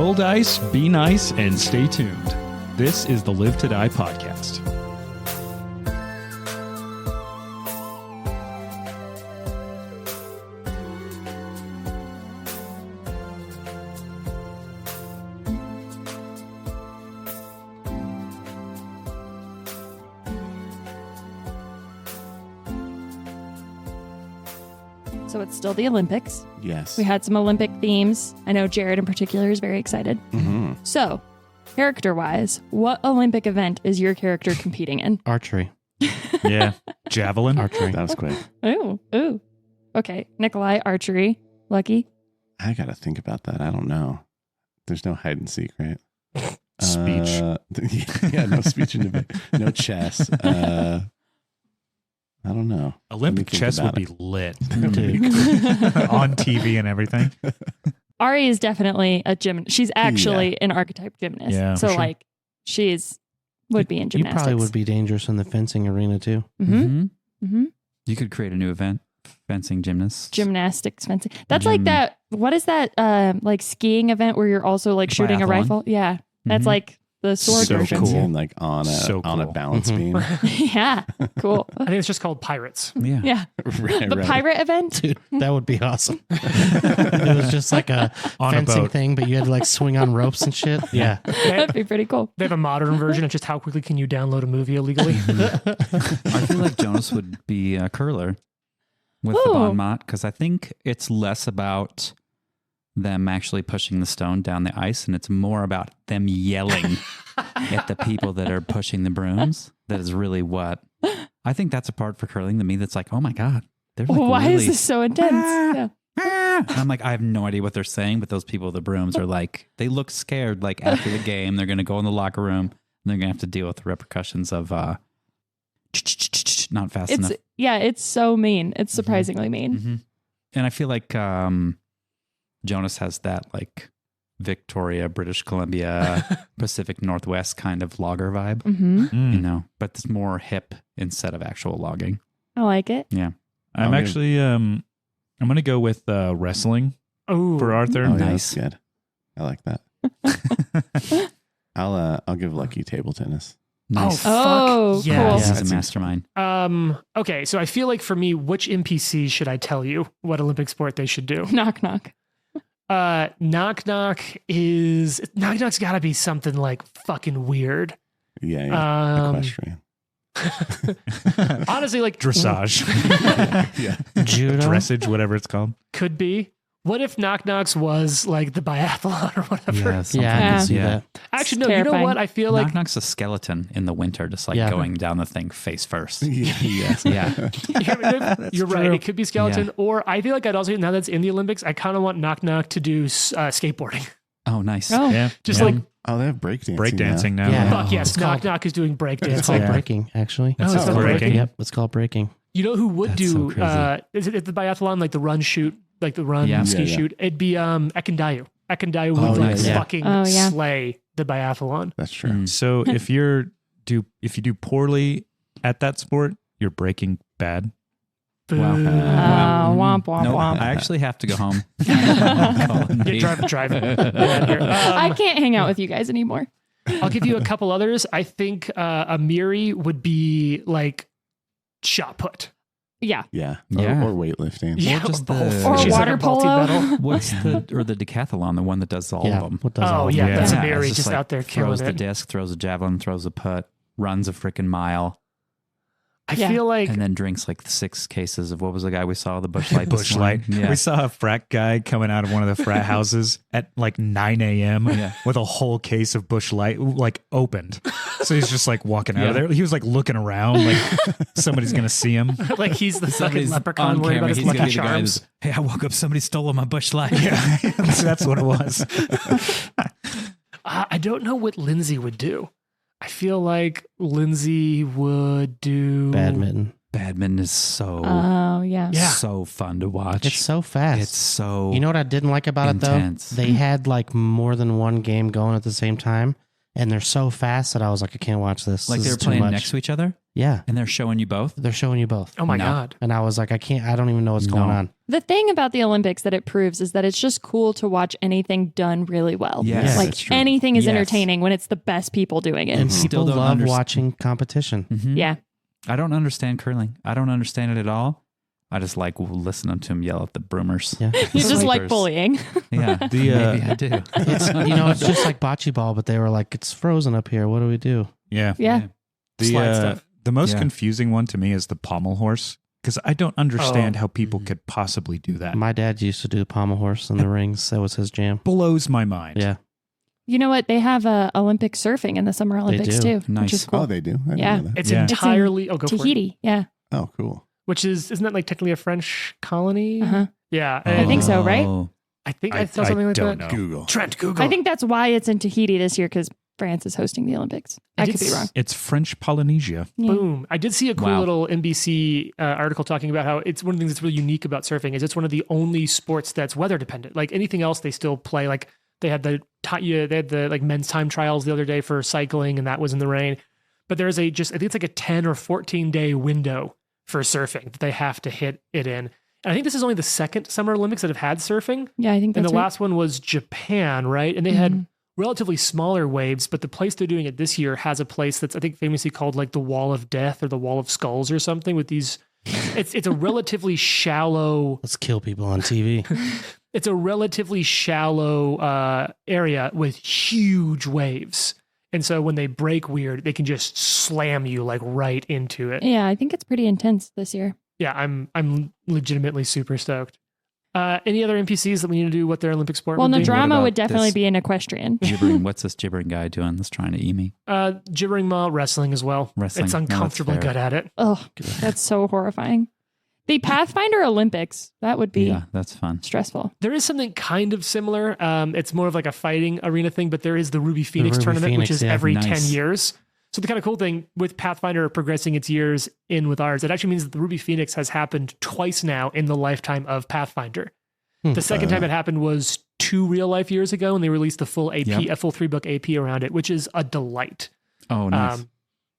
Roll dice, be nice, and stay tuned. This is the Live to Die podcast. So it's still the Olympics. Yes. We had some Olympic themes. I know Jared in particular is very excited. Mm-hmm. So, character-wise, what Olympic event is your character competing in? Archery. Yeah. Javelin. Archery. That was quick. Ooh. Okay, Nikolai, archery. Lucky? I got to think about that. I don't know. There's no hide and seek, right? Speech. Yeah, no speech and debate. No chess. I don't know. Olympic chess would be lit. Dude. On TV and everything. Ari is definitely a gymnast. She's actually an archetype gymnast. Yeah, so, for sure. like, would be in You gymnastics. probably would be dangerous in the fencing arena too. Mm-hmm. Mm-hmm. You could create a new event, fencing gymnasts. Gymnastics, fencing. That's like that. What is that? Like skiing event where you're also like shooting a Biathlon? rifle? Yeah, that's Mhm. like the sword So version. cool. Fencing, like on a So on a cool. balance beam. Yeah, cool. I think it's just called Pirates. Yeah. Yeah, Right, the right. pirate event. Dude, that would be awesome. It was just like a On a fencing boat. thing, but you had to like swing on ropes and shit. Yeah. That'd be pretty cool. They have a modern version of just how quickly can you download a movie illegally. I feel like Jonas would be a curler with the Ooh. Bon Mot because I think it's less about them actually pushing the stone down the ice and it's more about them yelling at the people that are pushing the brooms. That is really what I think that's a part for curling to me that's like, oh my God. They're like Why really, is this so intense? Yeah. And I'm like, I have no idea what they're saying, but those people with the brooms are like, they look scared. Like after the game, they're going to go in the locker room and they're going to have to deal with the repercussions of not fast enough. It's so mean. It's surprisingly mean. Mm-hmm. And I feel like Jonas has that like Victoria, British Columbia, Pacific Northwest kind of logger vibe, Mm-hmm. you know, but it's more hip instead of actual logging. I like it. Yeah. I'm actually, I'm going to go with wrestling Oh, for Arthur. Oh, yeah, Nice. that's good. I like that. I'll give Lucky table tennis. Nice. Oh, fuck yes. He's Yeah. a mastermind. Okay, so I feel like for me, which NPC should I tell you what Olympic sport they should do? Knock knock. Knock knock's got to be something like fucking weird. Yeah. Equestrian. Honestly, like Dressage. Yeah. Judo. Dressage, whatever it's called. could be. What if Knock Knocks was like the biathlon or whatever? Yeah, something Yeah. I can see Yeah. that. Actually, no. Terrifying. You know what? I feel like Knock Knock's a skeleton in the winter, just like Yeah. going down the thing face first. Yeah. Yeah. you're right. true. It could be skeleton, Yeah. or I feel like I'd also now that's in the Olympics. I kind of want Knock Knock to do skateboarding. Oh, nice. Oh, Yeah. Just Yeah. like Oh, they have breakdancing. breakdancing now. Yeah. fuck yes, It's Knock called- Knock is doing It's breakdancing. called Yeah. breaking, actually. Oh, it's called breaking. Yep, it's called breaking. You know who would That's do? so crazy. Is it at the biathlon like the run shoot, like the run Yeah. ski Yeah, yeah. shoot? It'd be Ekandayu. Ekandayu would Oh, like yeah. fucking Oh, yeah. slay the biathlon. That's true. Mm. So if you do poorly at that sport, you're breaking bad. Wow. womp womp No, womp. I actually have to go home. Yeah, drive. Get out of here. I can't hang out with you guys anymore. I'll give you a couple others. I think Amiri would be like shot put. Yeah. Yeah. Yeah. Or weightlifting. Yeah, just the whole the- thing. Or She's like water a multi polo. medal. What's the decathlon, the one that does all Yeah. of them? What does Oh all yeah, Yeah. that's Yeah, Amiri it's just like out there killing throws the it. disc, throws a javelin, throws a putt, runs a freaking mile, I Yeah. feel like and then drinks like 6 cases of what was the guy we saw, the Bush Light. this Bush Light. morning? Yeah. We saw a frat guy coming out of one of the frat houses at like 9 a.m. Yeah. with a whole case of Bush Light like opened. So he's just like walking out Yeah. of there. He was like looking around like somebody's going to see him. like he's the fucking Somebody's leprechaun on worried camera. about his He's gonna lucky be the guy charms. who's, hey, I woke up, somebody stole my Bush Light. Yeah, that's what it was. I don't know what Lindsay would do. I feel like Lindsay would do Badminton. Badminton is so Oh, yeah. Yeah. so fun to watch. It's so fast. It's so You know what I didn't like about intense. it though? They had like more than one game going at the same time, and they're so fast that I was like, I can't watch this. like This they were is too playing much. next to each other Yeah, and they're showing you both. they're showing you both, Oh my No. god. and I was like, I can't. I don't even know what's going No. on. The thing about the Olympics that it proves is that it's just cool to watch anything done really well. Yes, like that's true. anything is Yes. entertaining when it's the best people doing it. And Still people don't love underst- watching competition. Mhm. Yeah. I don't understand curling. I don't understand it at all. I just like listening to him yell at the broomers. Yeah. You just like Sleepers. bullying. Yeah, The, maybe I do. It's, it's just like bocce ball, but they were like, it's frozen up here. What do we do? Yeah. Yeah. Slide stuff. The most Yeah. confusing one to me is the pommel horse, because I don't understand how people could possibly do that. My dad used to do the pommel horse in the rings. That was his jam. Blows my mind. Yeah. You know what? They have Olympic surfing in the Summer Olympics do. too, Nice. which is cool. Oh, they do? I didn't Yeah. know that. It's Yeah. entirely go for it. Tahiti. Yeah. Oh, cool. Which isn't that like technically a French colony? Uh-huh. Yeah. I think so, right? Oh. I think I saw something like don't that. know. Google. Trent, Google. I think that's why it's in Tahiti this year because France is hosting the Olympics. I could be wrong. It's French Polynesia. Yeah. Boom. I did see a cool Wow. little NBC article talking about how it's one of the things that's really unique about surfing is it's one of the only sports that's weather dependent. Like anything else, they still play. Like they had the like men's time trials the other day for cycling, and that was in the rain. But there's I think it's like a 10 or 14 day window for surfing that they have to hit it in. And I think this is only the second Summer Olympics that have had surfing. Yeah, I think And that's the right. last one was Japan, right? And they Mhm. had relatively smaller waves, but the place they're doing it this year has a place that's I think famously called like the Wall of Death or the Wall of Skulls or something with these it's a relatively shallow Let's kill people on TV. it's a relatively shallow area with huge waves. And so when they break weird, they can just slam you like right into it. Yeah, I think it's pretty intense this year. Yeah, I'm legitimately super stoked. Any other NPCs that we need to do what their Olympic sport Well, would be? What Nadrama about would definitely this? be an equestrian. Gibbering. What's this gibbering guy doing that's trying to eat me? Gibbering Ma wrestling as well. Wrestling. It's No, that's uncomfortably fair. good at it. Oh, that's so horrifying. The Pathfinder Olympics, that would be Yeah, that's fun. stressful. There is something kind of similar. It's more of like a fighting arena thing, but there is the Ruby Phoenix Ruby tournament, Phoenix, which is yeah. every Nice. 10 years. So the kind of cool thing with Pathfinder progressing its years in with ours, it actually means that the Ruby Phoenix has happened twice now in the lifetime of Pathfinder. The second time it happened was 2 real life years ago, and they released the full AP, Yep. a full 3-book AP around it, which is a delight. Oh, nice.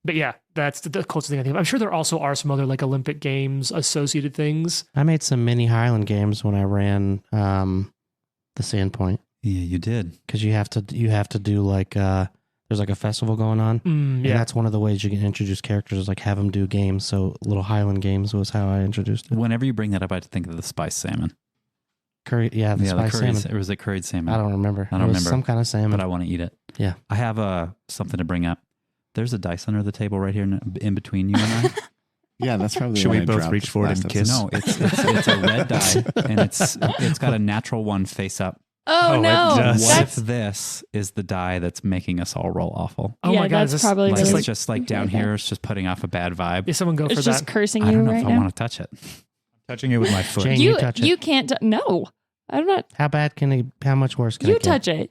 But yeah, that's the closest thing I think of. I'm sure there also are some other like Olympic Games associated things. I made some mini Highland games when I ran the Sandpoint Yeah, you did. because you have to do like there's like a festival going on. And Yeah. that's one of the ways you can introduce characters is like have them do games. So little Highland games was how I introduced it. Whenever you bring that up, I think of the spiced salmon. Curry, the Yeah, the spiced curried, salmon. it was a curried salmon. I don't remember. I don't It was remember. some kind of salmon. but I want to eat it. Yeah. I have something to bring up. There's a dice under the table right here in between you and I. Yeah, that's probably the Should one we I both dropped reach forward last and episode. kiss? No, it's a red die, and it's got a natural one face up. Oh, Oh, it no. does. What That's if this is the die that's making us all roll awful? Oh yeah, my God, that's is this probably Like really it's just like down okay. here, it's just putting off a bad vibe. Yeah, someone go it's for just that. cursing I you don't know right if I now. want to touch it. Touching it with my foot. Jane, you touch it. You can't. No, I'm not. How bad can it? How much worse can You it get? touch it.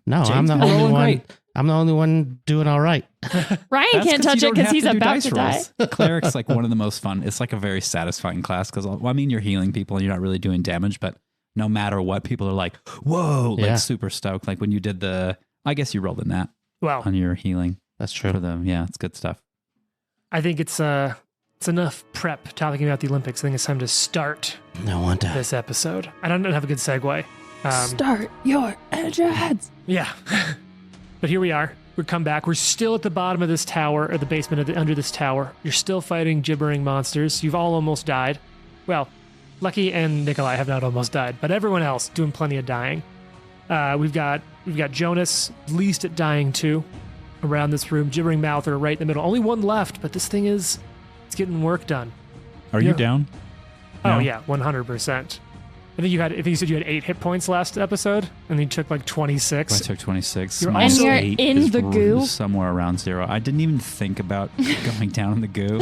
No, I'm Jane's the been only rolling one. great. I'm the only one doing all right. Ryan That's can't 'cause touch you it don't because have he's to do about dice to die. rolls. Cleric's like one of the most fun. It's like a very satisfying class because you're healing people and you're not really doing damage, but no matter what, people are like, "Whoa!" Yeah. Like super stoked. Like when you did I guess you rolled a nat Well, on your healing That's for true. them. Yeah, it's good stuff. I think it's enough prep talking about the Olympics. I think it's time to start No wonder. this episode. I don't have a good segue. Start your engines. Yeah. But here we are. We've come back. We're still at the bottom of this tower, or the basement under this tower. You're still fighting gibbering monsters. You've all almost died. Well, Lucky and Nikolai have not almost died, but everyone else doing plenty of dying. We've got Jonas, least at dying too, around this room. Gibbering Mouther right in the middle. Only one left, but this thing it's getting work done. Are Yeah. you down? Oh No? yeah, 100%. I think you said you had 8 hit points last episode, and you took like 26. I took 26. You're Minus also- And you're 8 in is the goo? somewhere around 0. I didn't even think about going down in the goo.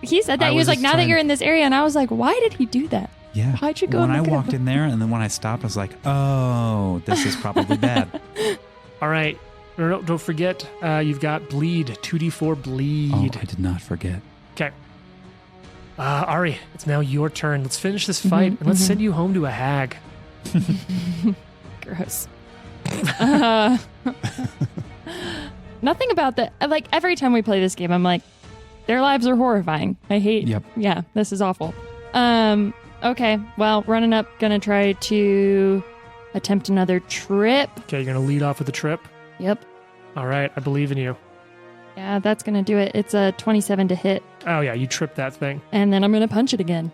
He said that. I He was was like, just now that trying- you're in this area. And I was like, why did he do that? Yeah. Why'd you go When I look at walked it? in there, and then when I stopped, I was like, "Oh, this is probably bad." All right. No, don't forget, you've got bleed, 2d4 bleed. Oh, I did not forget. Okay. Ari, it's now your turn. Let's finish this fight and let's send you home to a hag. Gross. Nothing about that. Like every time we play this game, I'm like, their lives are horrifying. I hate. Yep. Yeah, this is awful. Okay. Well, running up, gonna try to attempt another trip. Okay, you're going to lead off with the trip. Yep. All right, I believe in you. Yeah, that's gonna do it. It's a 27 to hit, Oh, yeah, you tripped that thing. and then I'm gonna punch it again.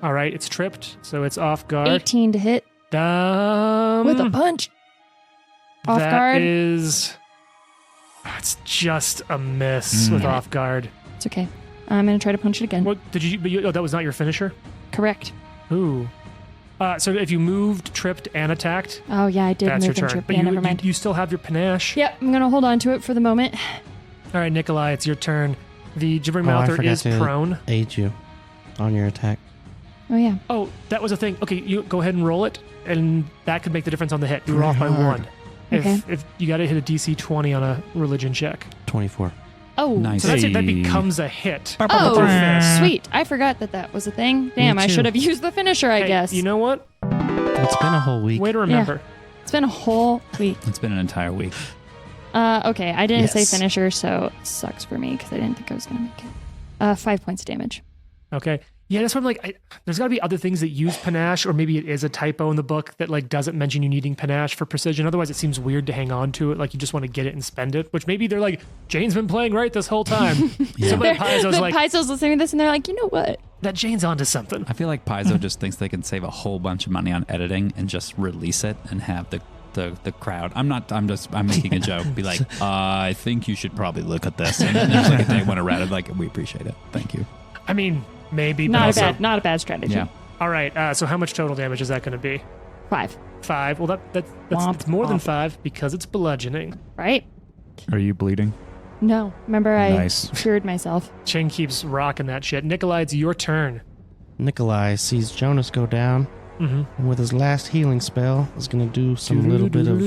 All right, it's tripped, so it's off guard. 18 to hit with a punch. Off guard. That is... It's just a miss with Damn it. off guard. It's okay. I'm gonna try to punch it again. What did you... But oh, that was not your finisher? Correct. Ooh. So if you moved, tripped, and attacked, Oh yeah, I did that's your move and turn. trip. But Yeah, you, never mind. you still have your panache. Yep, I'm gonna hold on to it for the moment. All right, Nikolai, it's your turn. The gibbering Oh, I mouther forgot is to- prone. Aid you on your attack. Oh yeah. Oh, that was a thing. Okay, you go ahead and roll it, and that could make the difference on the hit. You were Pretty off by hard. 1. If, Okay. if you got to hit a DC 20 on a religion check. 24. Oh. Nice. So that's it. That Hey. becomes a hit. Oh, With your fist. sweet. I forgot that was a thing. Damn, I too. should have used the finisher, I Hey, guess. You know what? It's been a whole week. Way to remember. It's been a whole week. It's been an entire week. Okay, I didn't say Yes. finisher, so it sucks for me because I didn't think I was going to make it. 5 points of damage. Okay. Yeah, that's what I'm like. There's got to be other things that use panache, or maybe it is a typo in the book that like doesn't mention you needing panache for precision. Otherwise, it seems weird to hang on to it. Like you just want to get it and spend it. Which maybe they're like, Jane's been playing right this whole time. Somebody at Paizo's The like, Paizo's listening to this and they're like, you know what? that Jane's onto something. I feel like Paizo just thinks they can save a whole bunch of money on editing and just release it and have the crowd. I'm making a joke. Be like, I think you should probably look at this. And then there's like a day when I read it, like, we appreciate it. Thank you. I mean, maybe. but Not also- a bad strategy. Yeah. All right. So how much total damage is that going to be? 5, 5. Well, that's Womp, it's more than womp. 5 because it's bludgeoning. right? Are you bleeding? No. Remember, I Nice. cured myself. Ching keeps rocking that shit. Nikolai, it's your turn. Nikolai sees Jonas go down, Mm-hmm. and with his last healing spell, is going to do some little bit of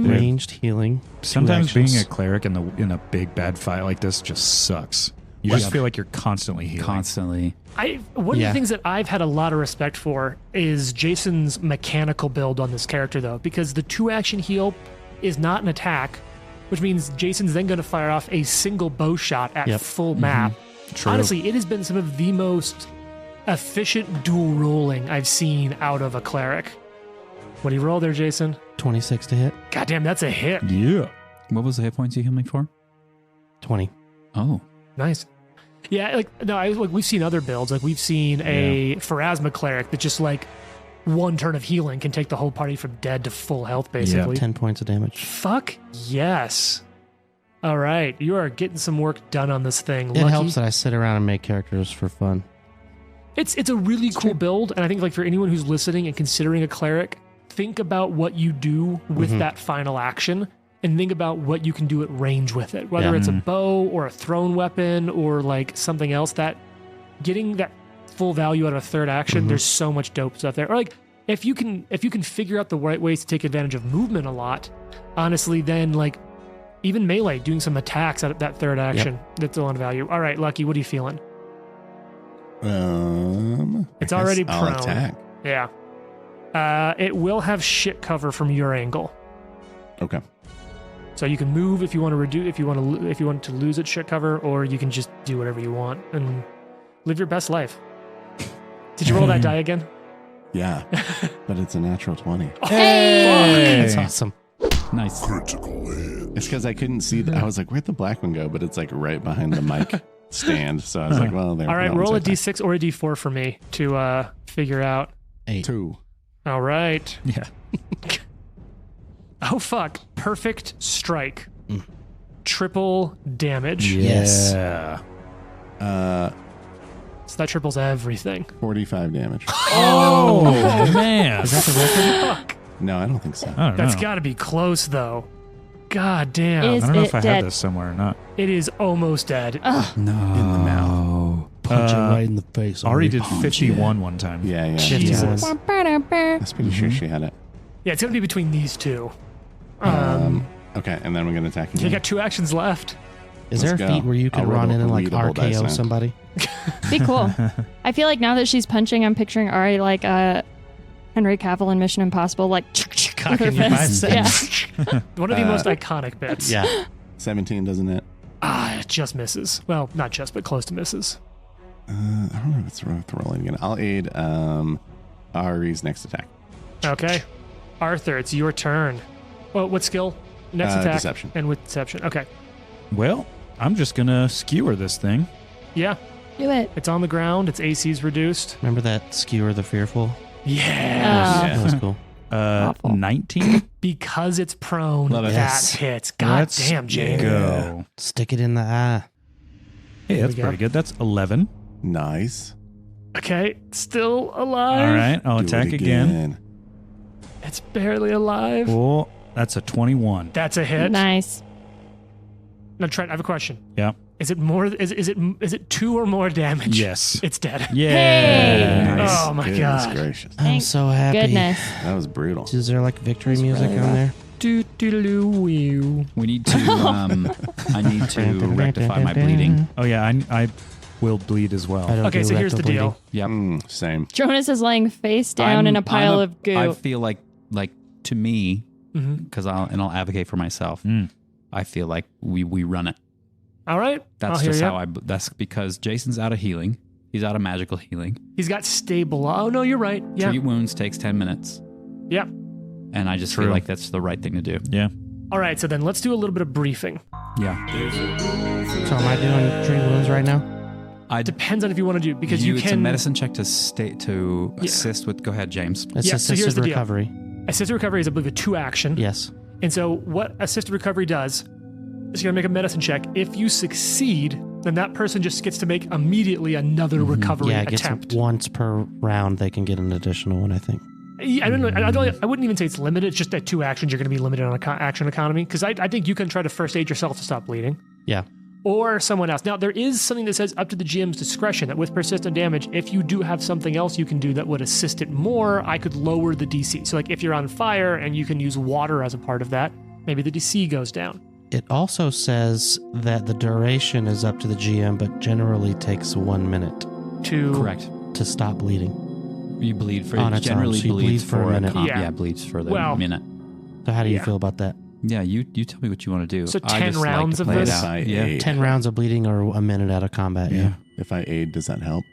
ranged healing. Sometimes 2 being a actions. cleric in a big bad fight like this just sucks. You just feel like you're constantly healing. Constantly. One of Yeah. the things that I've had a lot of respect for is Jason's mechanical build on this character, though, because the 2-action heal is not an attack, which means Jason's then going to fire off a single bow shot at Yep. full map. True. Honestly, it has been some of the most efficient dual rolling I've seen out of a cleric. What do you roll there, Jason? 26 to hit. Goddamn, that's a hit. Yeah. What was the hit points you healed me for? 20. Oh. Nice. Yeah, we've seen other builds. Like we've seen a Pharasma cleric that just like one turn of healing can take the whole party from dead to full health, basically. 10 points of damage. Fuck yes. All right, you are getting some work done on this thing. It Lucky. helps that I sit around and make characters for fun. It's a really cool build, and I think like for anyone who's listening and considering a cleric, think about what you do with that final action, and think about what you can do at range with it. Whether it's a bow or a thrown weapon or like something else. That getting that full value out of a third action, there's so much dope stuff there. Or like if you can figure out the right ways to take advantage of movement a lot, honestly, then like even melee doing some attacks out of that third action, that's a lot of value. All right, Lucky, what are you feeling? I It's guess already I'll prone. attack. Yeah. It will have shit cover from your angle. Okay. So you can move if you want to reduce, if you want to lose its shit cover, or you can just do whatever you want and live your best life. Did you roll that die again? Yeah. But it's a natural 20. Hey! That's awesome. Nice. It's because I couldn't see I was like, where'd the black one go? But it's like right behind the mic stand. So I was like, well, there. All right, that one's roll a right there. d6 or a d4 for me to figure out. 8. 2. All right. Yeah. Oh fuck! Perfect strike. Triple damage. Yes. Yeah. So that triples everything. 45 damage. Oh, man. Is that the record? Fuck. No, I don't think so. I don't That's know. got to be close though. God damn. Is I don't know it if I dead? had this somewhere or not. It is almost dead. No. In the mouth. Punch him right in the face. Ari did punch 51 one time. Yeah, yeah. Jesus. I was pretty sure she had it. Yeah, it's gonna be between these two. Okay, and then we're going to attack You again. got 2 actions left. Is there a Let's go. feat where you can I'll run roll in and a like readable dice RKO now. somebody? Be cool. I feel like now that she's punching, I'm picturing Ari like Henry Cavill in Mission Impossible, like with her Cocking your fist. Yeah. biceps. One of the most iconic bits. Yeah. 17, doesn't it? Ah, it just misses. Well, not just, but close to misses. I don't know if it's worth rolling again. I'll aid Ari's next attack. Okay. Arthur, it's your turn. Well, what skill? Next attack. Deception. And with deception. Okay. Well, I'm just going to skewer this thing. Yeah. Do it. It's on the ground. Its AC's reduced. Remember that Skewer the Fearful? Yeah. That was cool. Awful. 19. Because it's prone, Love it. that Yes. hits. God Let's damn, James. Go. Stick it in the eye. Hey, that's we go. pretty good. That's 11. Nice. Okay. Still alive. All right, I'll Do it attack again. It's barely alive. Oh, that's a 21. That's a hit. Nice. Now, Trent, I have a question. Yeah. Is it more? Is it 2 or more damage? Yes. It's dead. Yeah. Hey. Nice. Oh my Goodness god. gracious. I'm Thank so happy. Goodness. That was brutal. Is there like victory It's music really on rough. there? Do do do wee. We need to. I need to rectify my bleeding. Oh, yeah, I will bleed as well. I don't Okay, do so here's the rectal bleeding. deal. Yep. Same. Jonas is laying face down in a pile of goo. I feel like to me, Mhm. because I'll advocate for myself. Mm. I feel like we run it. All right. That's I'll hear just ya. how that's because Jason's out of healing. He's out of magical healing. He's got stable. Oh no, you're right. Yeah. Treat wounds takes 10 minutes. Yeah. And I just True. feel like that's the right thing to do. Yeah. All right. So then let's do a little bit of briefing. Yeah. So am I doing treat wounds right now? Depends on if you want to do because you It's a can medicine check to assist with. Go ahead, James. It's Yeah, so here's assisted the deal. recovery. assisted recovery is I believe a 2 action. Yes. And so what assisted recovery does is you're gonna make a medicine check. If you succeed, then that person just gets to make immediately another recovery Yeah, it gets attempt. once per round. They can get an additional one, I think. I don't know. I wouldn't even say it's limited. It's just that 2 actions you're going to be limited on action economy. Because I think you can try to first aid yourself to stop bleeding, Yeah. or someone else. Now there is something that says up to the GM's discretion that with persistent damage, if you do have something else you can do that would assist it more, I could lower the DC. So like if you're on fire and you can use water as a part of that, maybe the DC goes down. It also says that the duration is up to the GM, but generally takes 1 minute To Correct. to stop bleeding. You bleed for On it its own, generally so you bleeds bleed for a minute. Yeah. bleeds for the Well- minute. So how do you Yeah. feel about that? Yeah, you tell me what you want to do. So I 10 just like to rounds of play it this? out. I Yeah. aid. 10 rounds of bleeding or a minute out of combat. Yeah. If I aid, does that help?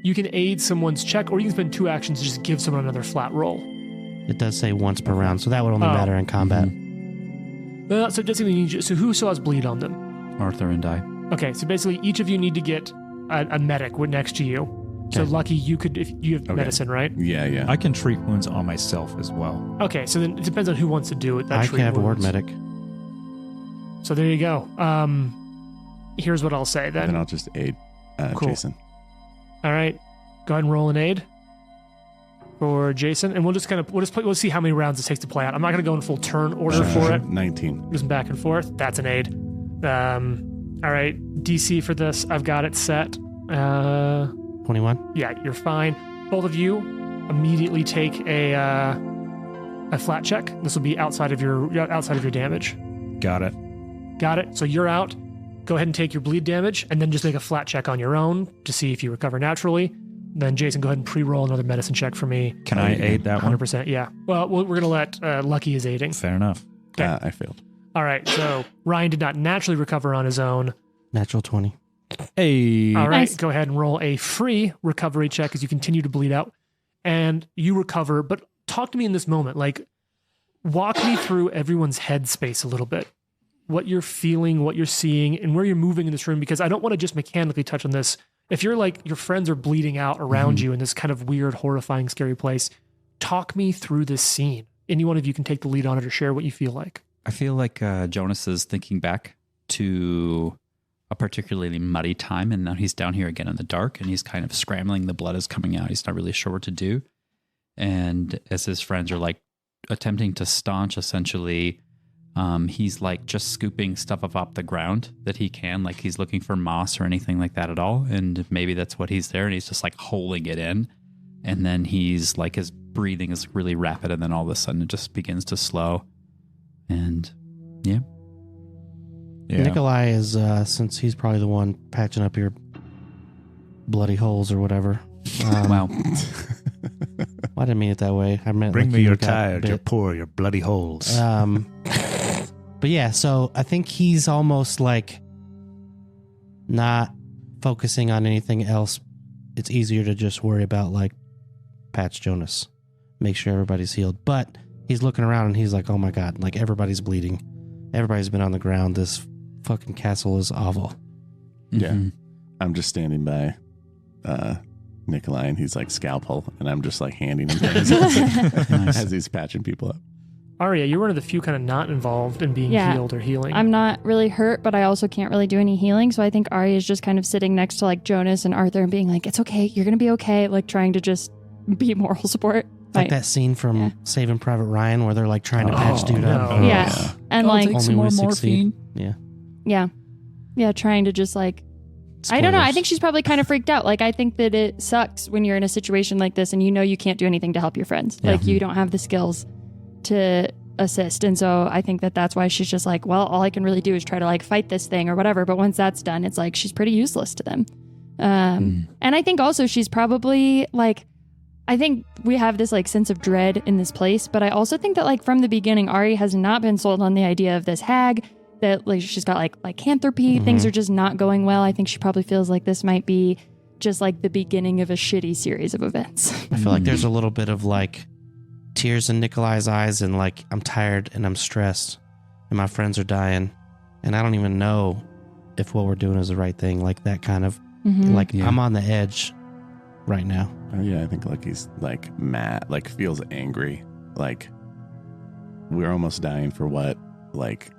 you can aid someone's check, or you can spend 2 actions to just give someone another flat roll. It does say once per round, so that would only Oh. matter in combat. Well, so basically, so who still has bleed on them? Arthur and I. Okay, so basically, each of you need to get a medic next to you. So Okay. Lucky, you could if you have Okay. medicine, right? Yeah, yeah. I can treat wounds on myself as well. Okay, so then it depends on who wants to do it. That I treat can have ward wounds. medic. So there you go. Here's what I'll say then then. I'll just aid Cool. Jason. All right, go ahead and roll an aid for Jason, and we'll just we'll see how many rounds it takes to play out. I'm not going to go in full turn order for it. 19. Just back and forth. That's an aid. All right, DC for this, I've got it set. 21. Yeah, you're fine. Both of you immediately take a flat check. This will be outside of your damage. Got it. Got it. So you're out. Go ahead and take your bleed damage, and then just make a flat check on your own to see if you recover naturally. Then Jason, go ahead and pre-roll another medicine check for me. Can I aid that one? 100%. Yeah. Well, we're gonna let Lucky is aiding. Fair enough. Okay. I failed. All right. So Ryan did not naturally recover on his own. Natural 20. Hey. All right, Nice. go ahead and roll a free recovery check as you continue to bleed out, and you recover. But talk to me in this moment. Like, walk me through everyone's headspace a little bit. What you're feeling, what you're seeing, and where you're moving in this room. Because I don't want to just mechanically touch on this. If you're like your friends are bleeding out around you in this kind of weird, horrifying, scary place, talk me through this scene. Any one of you can take the lead on it or share what you feel like. I feel like Jonas is thinking back to a particularly muddy time, and now he's down here again in the dark, and he's kind of scrambling. The blood is coming out. He's not really sure what to do. And as his friends are like attempting to staunch, essentially, he's like just scooping stuff up off the ground that he can. Like he's looking for moss or anything like that at all. And maybe that's what he's there, and he's just like holding it in. And then he's like, his breathing is really rapid, and then all of a sudden it just begins to slow. And yeah. Yeah. Nikolai is, since he's probably the one patching up your bloody holes or whatever. Wow. I didn't mean it that way. I meant Bring like me you your got tired, your bit. poor, your bloody holes. But yeah, so I think he's almost like not focusing on anything else it's easier to just worry about like patch Jonas, make sure everybody's healed. But he's looking around and he's like, oh my God, like everybody's bleeding. Everybody's been on the ground. This fucking castle is awful. Yeah. I'm just standing by Nikolai, and he's like scalpel, and I'm just like handing him things as he's patching people up. Arya, you're one of the few kind of not involved in being healed or healing. I'm not really hurt, but I also can't really do any healing. So I think Arya is just kind of sitting next to like Jonas and Arthur and being like, it's okay, you're going to be okay. Like trying to just be moral support. Like that scene from Saving Private Ryan where they're like trying to patch dude up. No. Yeah. And like, take some more morphine. Yeah. Trying to just like, I don't know. I think she's probably kind of freaked out. Like, I think that it sucks when you're in a situation like this and you know you can't do anything to help your friends. Yeah. Like, you don't have the skills to assist. And so I think that that's why she's just like, well, all I can really do is try to like fight this thing or whatever. But once that's done, it's like she's pretty useless to them. And I think also she's probably like, I think we have this like sense of dread in this place. But I also think that like from the beginning, Ari has not been sold on the idea of this hag. That like she's got like lycanthropy, things are just not going well. I think she probably feels like this might be just like the beginning of a shitty series of events. I feel like there's a little bit of like tears in Nikolai's eyes and like I'm tired and I'm stressed and my friends are dying and I don't even know if what we're doing is the right thing. Like that kind of like I'm on the edge right now. Oh yeah, I think like he's like mad, like feels angry, like we're almost dying for what, like.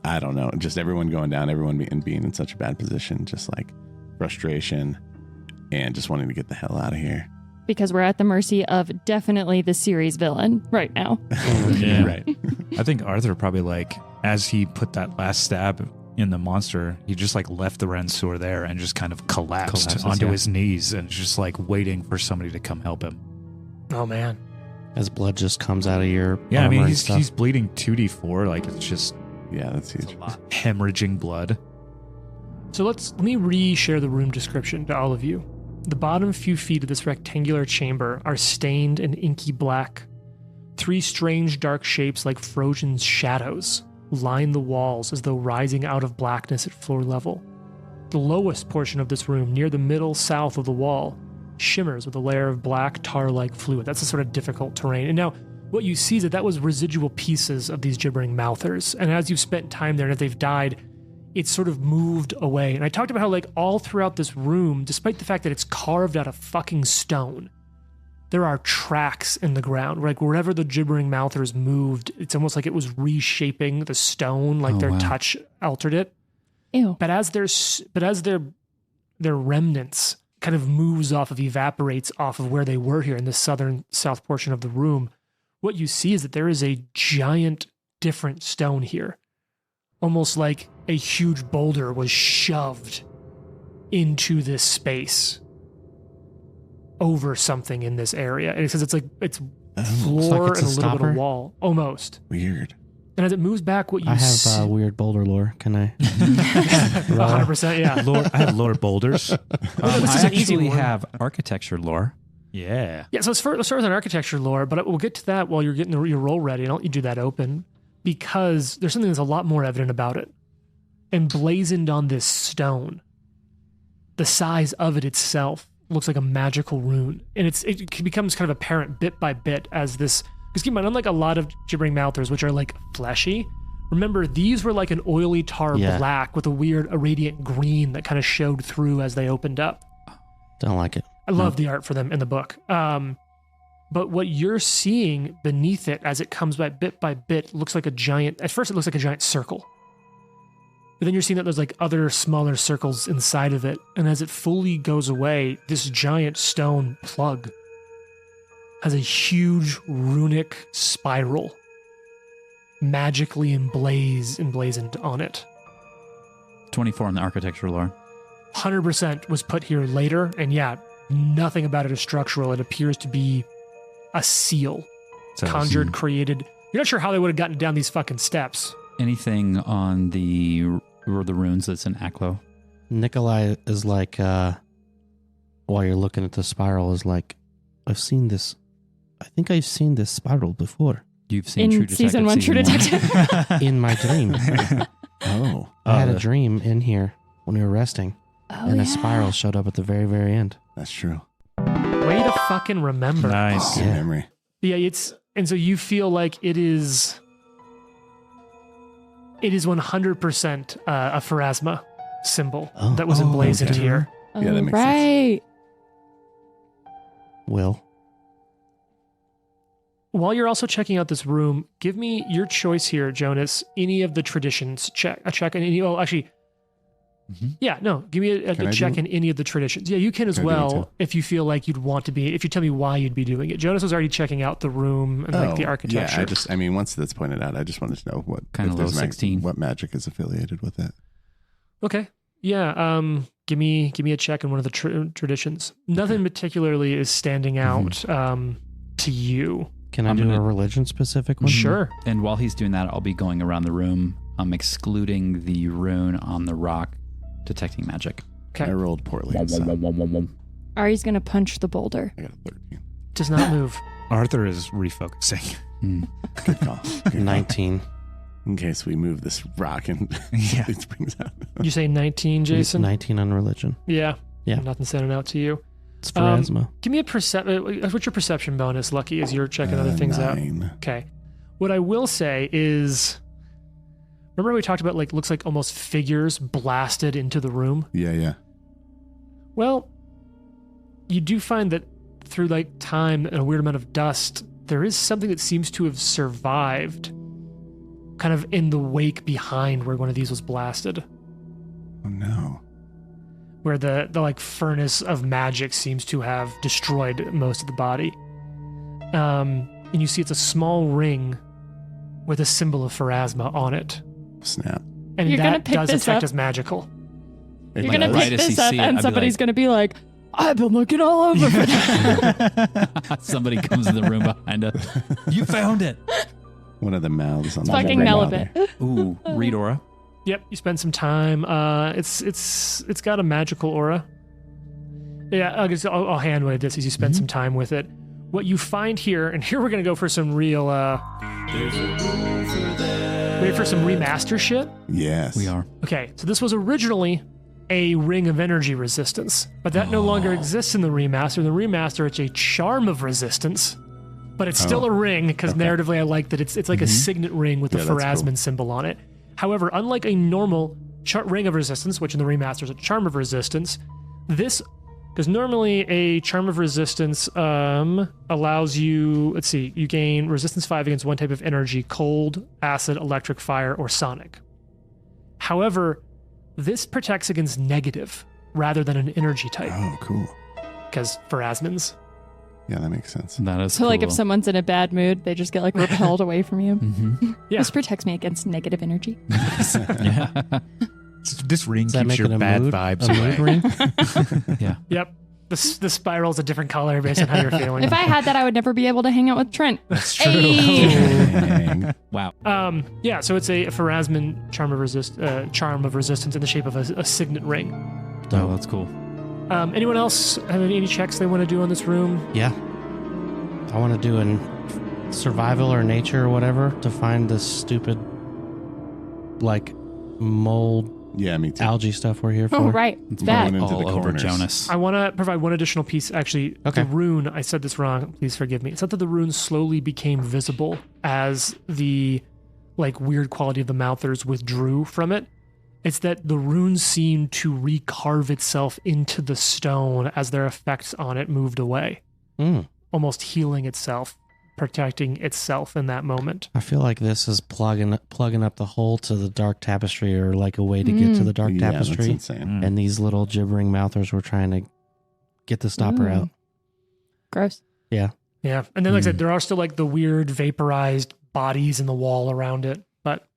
I don't know, just everyone going down, everyone being in such a bad position, just like frustration and just wanting to get the hell out of here. Because we're at the mercy of definitely the series villain right now. Yeah. Right. I think Arthur probably like, as he put that last stab in the monster, he just like left the Rensor there and just kind of collapsed onto his knees and just like waiting for somebody to come help him. Oh, man. As blood just comes out of your Yeah, I mean, armor and stuff. he's bleeding 2d4, like it's just Yeah, that's huge. hemorrhaging blood. So let me re-share the room description to all of you. The bottom few feet of this rectangular chamber are stained and inky black. 3 strange dark shapes like frozen shadows line the walls as though rising out of blackness at floor level. The lowest portion of this room, near the middle south of the wall, shimmers with a layer of black tar-like fluid. That's a sort of difficult terrain. And now, what you see is that was residual pieces of these gibbering mouthers. And as you've spent time there and as they've died, it's sort of moved away. And I talked about how like all throughout this room, despite the fact that it's carved out of fucking stone, there are tracks in the ground. Like wherever the gibbering mouthers moved, it's almost like it was reshaping the stone, like their touch altered it. Ew. But as their remnants kind of moves off of, evaporates off of where they were here in the south portion of the room, what you see is that there is a giant different stone here. Almost like a huge boulder was shoved into this space over something in this area. And it says it's floor like it's and a a little bit stopper? of wall. Almost. Weird. And as it moves back, what you I see... have weird boulder lore. Can I? 100%, yeah. I have Lord Boulders. This is I an easy actually one. have architecture lore. Yeah. Yeah, so let's start with an architecture lore, but we'll get to that while you're getting your roll ready. I'll let you do that open, because there's something that's a lot more evident about it. Emblazoned on this stone, the size of it itself looks like a magical rune. And it becomes kind of apparent bit by bit as this... Because keep in mind, unlike a lot of gibbering mouthers, which are like fleshy, remember these were like an oily tar black with a weird irradiant green that kind of showed through as they opened up. Don't like it. I love the art for them in the book. But what you're seeing beneath it as it comes by bit looks like a giant... At first it looks like a giant circle. But then you're seeing that there's like other smaller circles inside of it. And as it fully goes away, this giant stone plug has a huge runic spiral magically emblazoned on it. 24 in the architecture lore. 100% was put here later, and yeah, nothing about it is structural. It appears to be a seal. Conjured, created. You're not sure how they would have gotten down these fucking steps. Anything on the runes that's in Aklo? Nikolai is like, while you're looking at the spiral, is like, I've seen this. I think I've seen this spiral before You've seen True In Detective season 1, True Detective. in my dream. Oh. I had a dream in here when we were resting, and a spiral showed up at the very, very end. That's true. Way to fucking remember. Nice. Good memory. Yeah, and so you feel like it is 100% a Pharasma symbol that was emblazoned okay. here. Yeah, that makes right. Will. While you're also checking out this room, give me your choice here, Jonas. Any of the traditions check. A check in any. Oh, actually. Yeah, no. Give me a check in any of the traditions. Yeah, you can as well if you feel like you'd want to be. If you tell me why you'd be doing it. Jonas was already checking out the room and like the architecture. Yeah, I mean, once that's pointed out, I just wanted to know what Kind of low 16. What magic is affiliated with it. Okay. Yeah. Give me a check in one of the traditions. Nothing particularly is standing out to you. Can I do a religion specific one? Sure. And while he's doing that, I'll be going around the room. I'm excluding the rune on the rock, detecting magic. Okay. I rolled poorly. Ari's going to punch the boulder. I got a 13. Does not move. Arthur is refocusing. Good call. 19. In case we move this rock and it brings out. You say 19, Jason? 19 on religion. Yeah. Yeah. Nothing standing out to you. It's Pharasma. Give me a what's your perception bonus, Lucky, as you're checking other things 9. out? Okay. What I will say is, remember we talked about looks like almost figures blasted into the room? Yeah. Well, you do find that through time and a weird amount of dust, there is something that seems to have survived kind of in the wake behind where one of these was blasted. Oh no. Where the furnace of magic seems to have destroyed most of the body. And you see it's a small ring with a symbol of Pharasma on it. Snap. And You're gonna that pick does this affect up? as magical. You're going to right pick as this you up see it, and I'd be somebody's like- going to be like, I've been looking all over for that. Somebody comes in the room behind us. You found it. One of the mouths on the Fucking ring Nelibit. there. Ooh, read aura. Yep, you spend some time. It's got a magical aura. Yeah, I'll hand wave this as you spend some time with it. What you find here, and here we're gonna go for some real. Wait for some remaster shit. Yes. We are. Okay, so this was originally a ring of energy resistance, but that no longer exists in the remaster. In the remaster, it's a charm of resistance, but it's still a ring because narratively, I like that it's like a signet ring with the Yeah, that's Pharasman cool. symbol on it. However, unlike a normal ring of resistance, which in the remaster is a charm of resistance, this, because normally a charm of resistance allows you, let's see, you gain resistance 5 against one type of energy: cold, acid, electric, fire, or sonic. However, this protects against negative rather than an energy type, Oh, cool. because Pharasmans. Yeah, that makes sense. That is So like if cool. someone's in a bad mood, they just get repelled away from you. Yeah. This protects me against negative energy. Yeah. This ring Does that keeps make it your a bad mood? vibes A mood away. ring? Yeah. Yep. The spiral's a different color based on how you're feeling. If I had that, I would never be able to hang out with Trent. That's true. Dang. Wow. Yeah, so it's a Pharasman charm of resistance in the shape of a signet ring. Oh, that's cool. Anyone else have any checks they want to do on this room? Yeah. I want to do an survival or nature or whatever to find this stupid, mold, Yeah, me too. algae stuff we're here for. Oh, right. It's bad. Into All the over corners. Jonas. I want to provide one additional piece. Actually, Okay. the rune, I said this wrong. Please forgive me. It's not that the rune slowly became visible as the weird quality of the mouthers withdrew from it. It's that the rune seemed to recarve itself into the stone as their effects on it moved away, almost healing itself, protecting itself in that moment. I feel like this is plugging up the hole to the dark tapestry, or a way to get to the dark Yeah, that's tapestry. insane. And these little gibbering mouthers were trying to get the stopper Ooh. out. Gross. Yeah. And then, like I said, there are still the weird vaporized bodies in the wall around it, but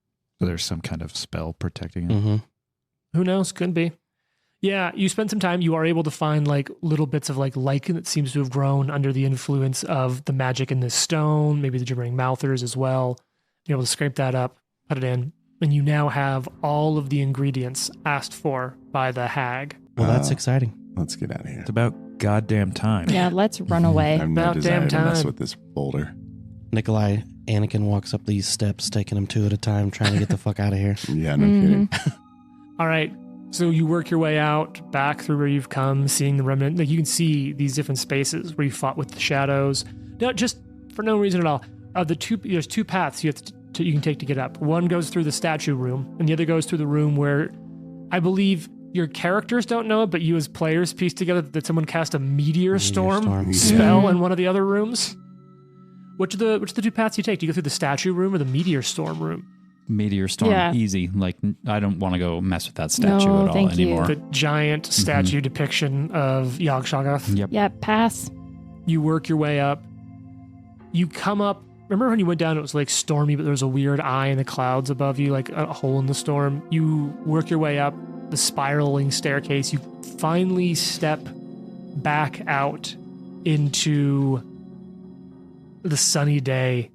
So there's some kind of spell protecting it. Mm-hmm. who knows? Could be. Yeah, you spend some time. You are able to find little bits of lichen that seems to have grown under the influence of the magic in this stone, maybe the gibbering mouthers as well. You're able to scrape that up, put it in, and you now have all of the ingredients asked for by the hag. Well, that's exciting. Let's get out of here. It's about goddamn time. Yeah, let's run away. I have no About desire damn to mess time. with this boulder. Nikolai, Anakin walks up these steps, taking them 2 at a time, trying to get the fuck out of here. Yeah, no kidding. All right. So you work your way out back through where you've come, seeing the remnant. Like you can see these different spaces where you fought with the shadows. Now, just for no reason at all, there's two paths you can take to get up. One goes through the statue room, and the other goes through the room where I believe your characters don't know it, but you as players piece together that someone cast a meteor storm spell in one of the other rooms. Which are the two paths you take? Do you go through the statue room or the meteor storm room? Meteor storm, easy. Like, I don't want to go mess with that statue at all anymore. The giant statue depiction of Yog-Shoggoth. Yep. Yeah, pass. You work your way up. You come up. Remember when you went down, it was like stormy, but there was a weird eye in the clouds above you, like a hole in the storm. You work your way up the spiraling staircase. You finally step back out into the sunny day.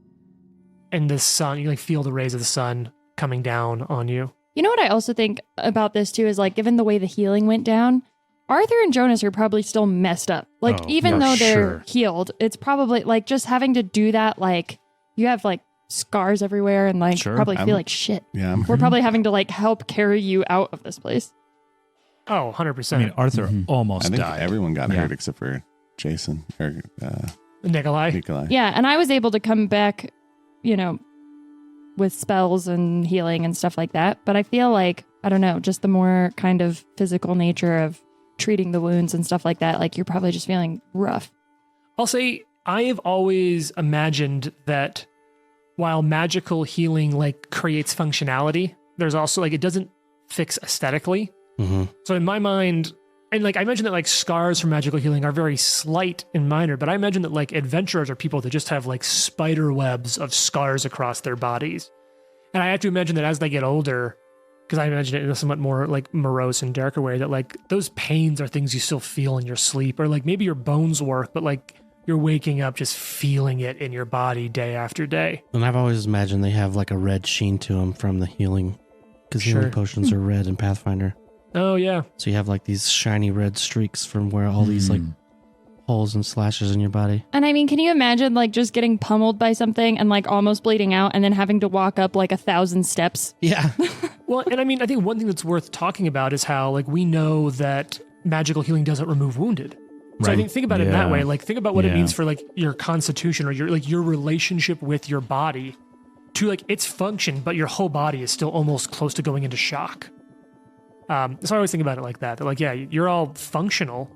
And the sun, you like feel the rays of the sun coming down on you. You know what I also think about this too is like, given the way the healing went down, Arthur and Jonas are probably still messed up. Like, even though they're healed, it's probably like just having to do that. Like, you have like scars everywhere and like probably feel like shit. Yeah. We're probably having to like help carry you out of this place. Oh, 100%. I mean, Arthur almost died. Everyone got hurt except for Jason or Nikolai. Yeah, and I was able to come back, with spells and healing and stuff like that. But I feel like, I don't know, just the more kind of physical nature of treating the wounds and stuff like that, like you're probably just feeling rough. I'll say I have always imagined that while magical healing like creates functionality, there's also like it doesn't fix aesthetically. So in my mind, and like I imagine that like scars from magical healing are very slight and minor, but I imagine that like adventurers are people that just have like spider webs of scars across their bodies. And I have to imagine that as they get older, because I imagine it in a somewhat more like morose and darker way, that like those pains are things you still feel in your sleep, or like maybe your bones work, but like you're waking up just feeling it in your body day after day. And I've always imagined they have like a red sheen to them from the healing, because healing potions are red in Pathfinder. Oh, yeah. So you have like these shiny red streaks from where all these like holes and slashes in your body. And I mean, can you imagine like just getting pummeled by something and like almost bleeding out and then having to walk up like 1,000 steps? Yeah. Well, and I mean, I think one thing that's worth talking about is how like we know that magical healing doesn't remove wounded. So I think about it in that way. Like think about what it means for like your constitution or your relationship with your body to like its function, but your whole body is still almost close to going into shock. So I always think about it like that. That like, yeah, you're all functional.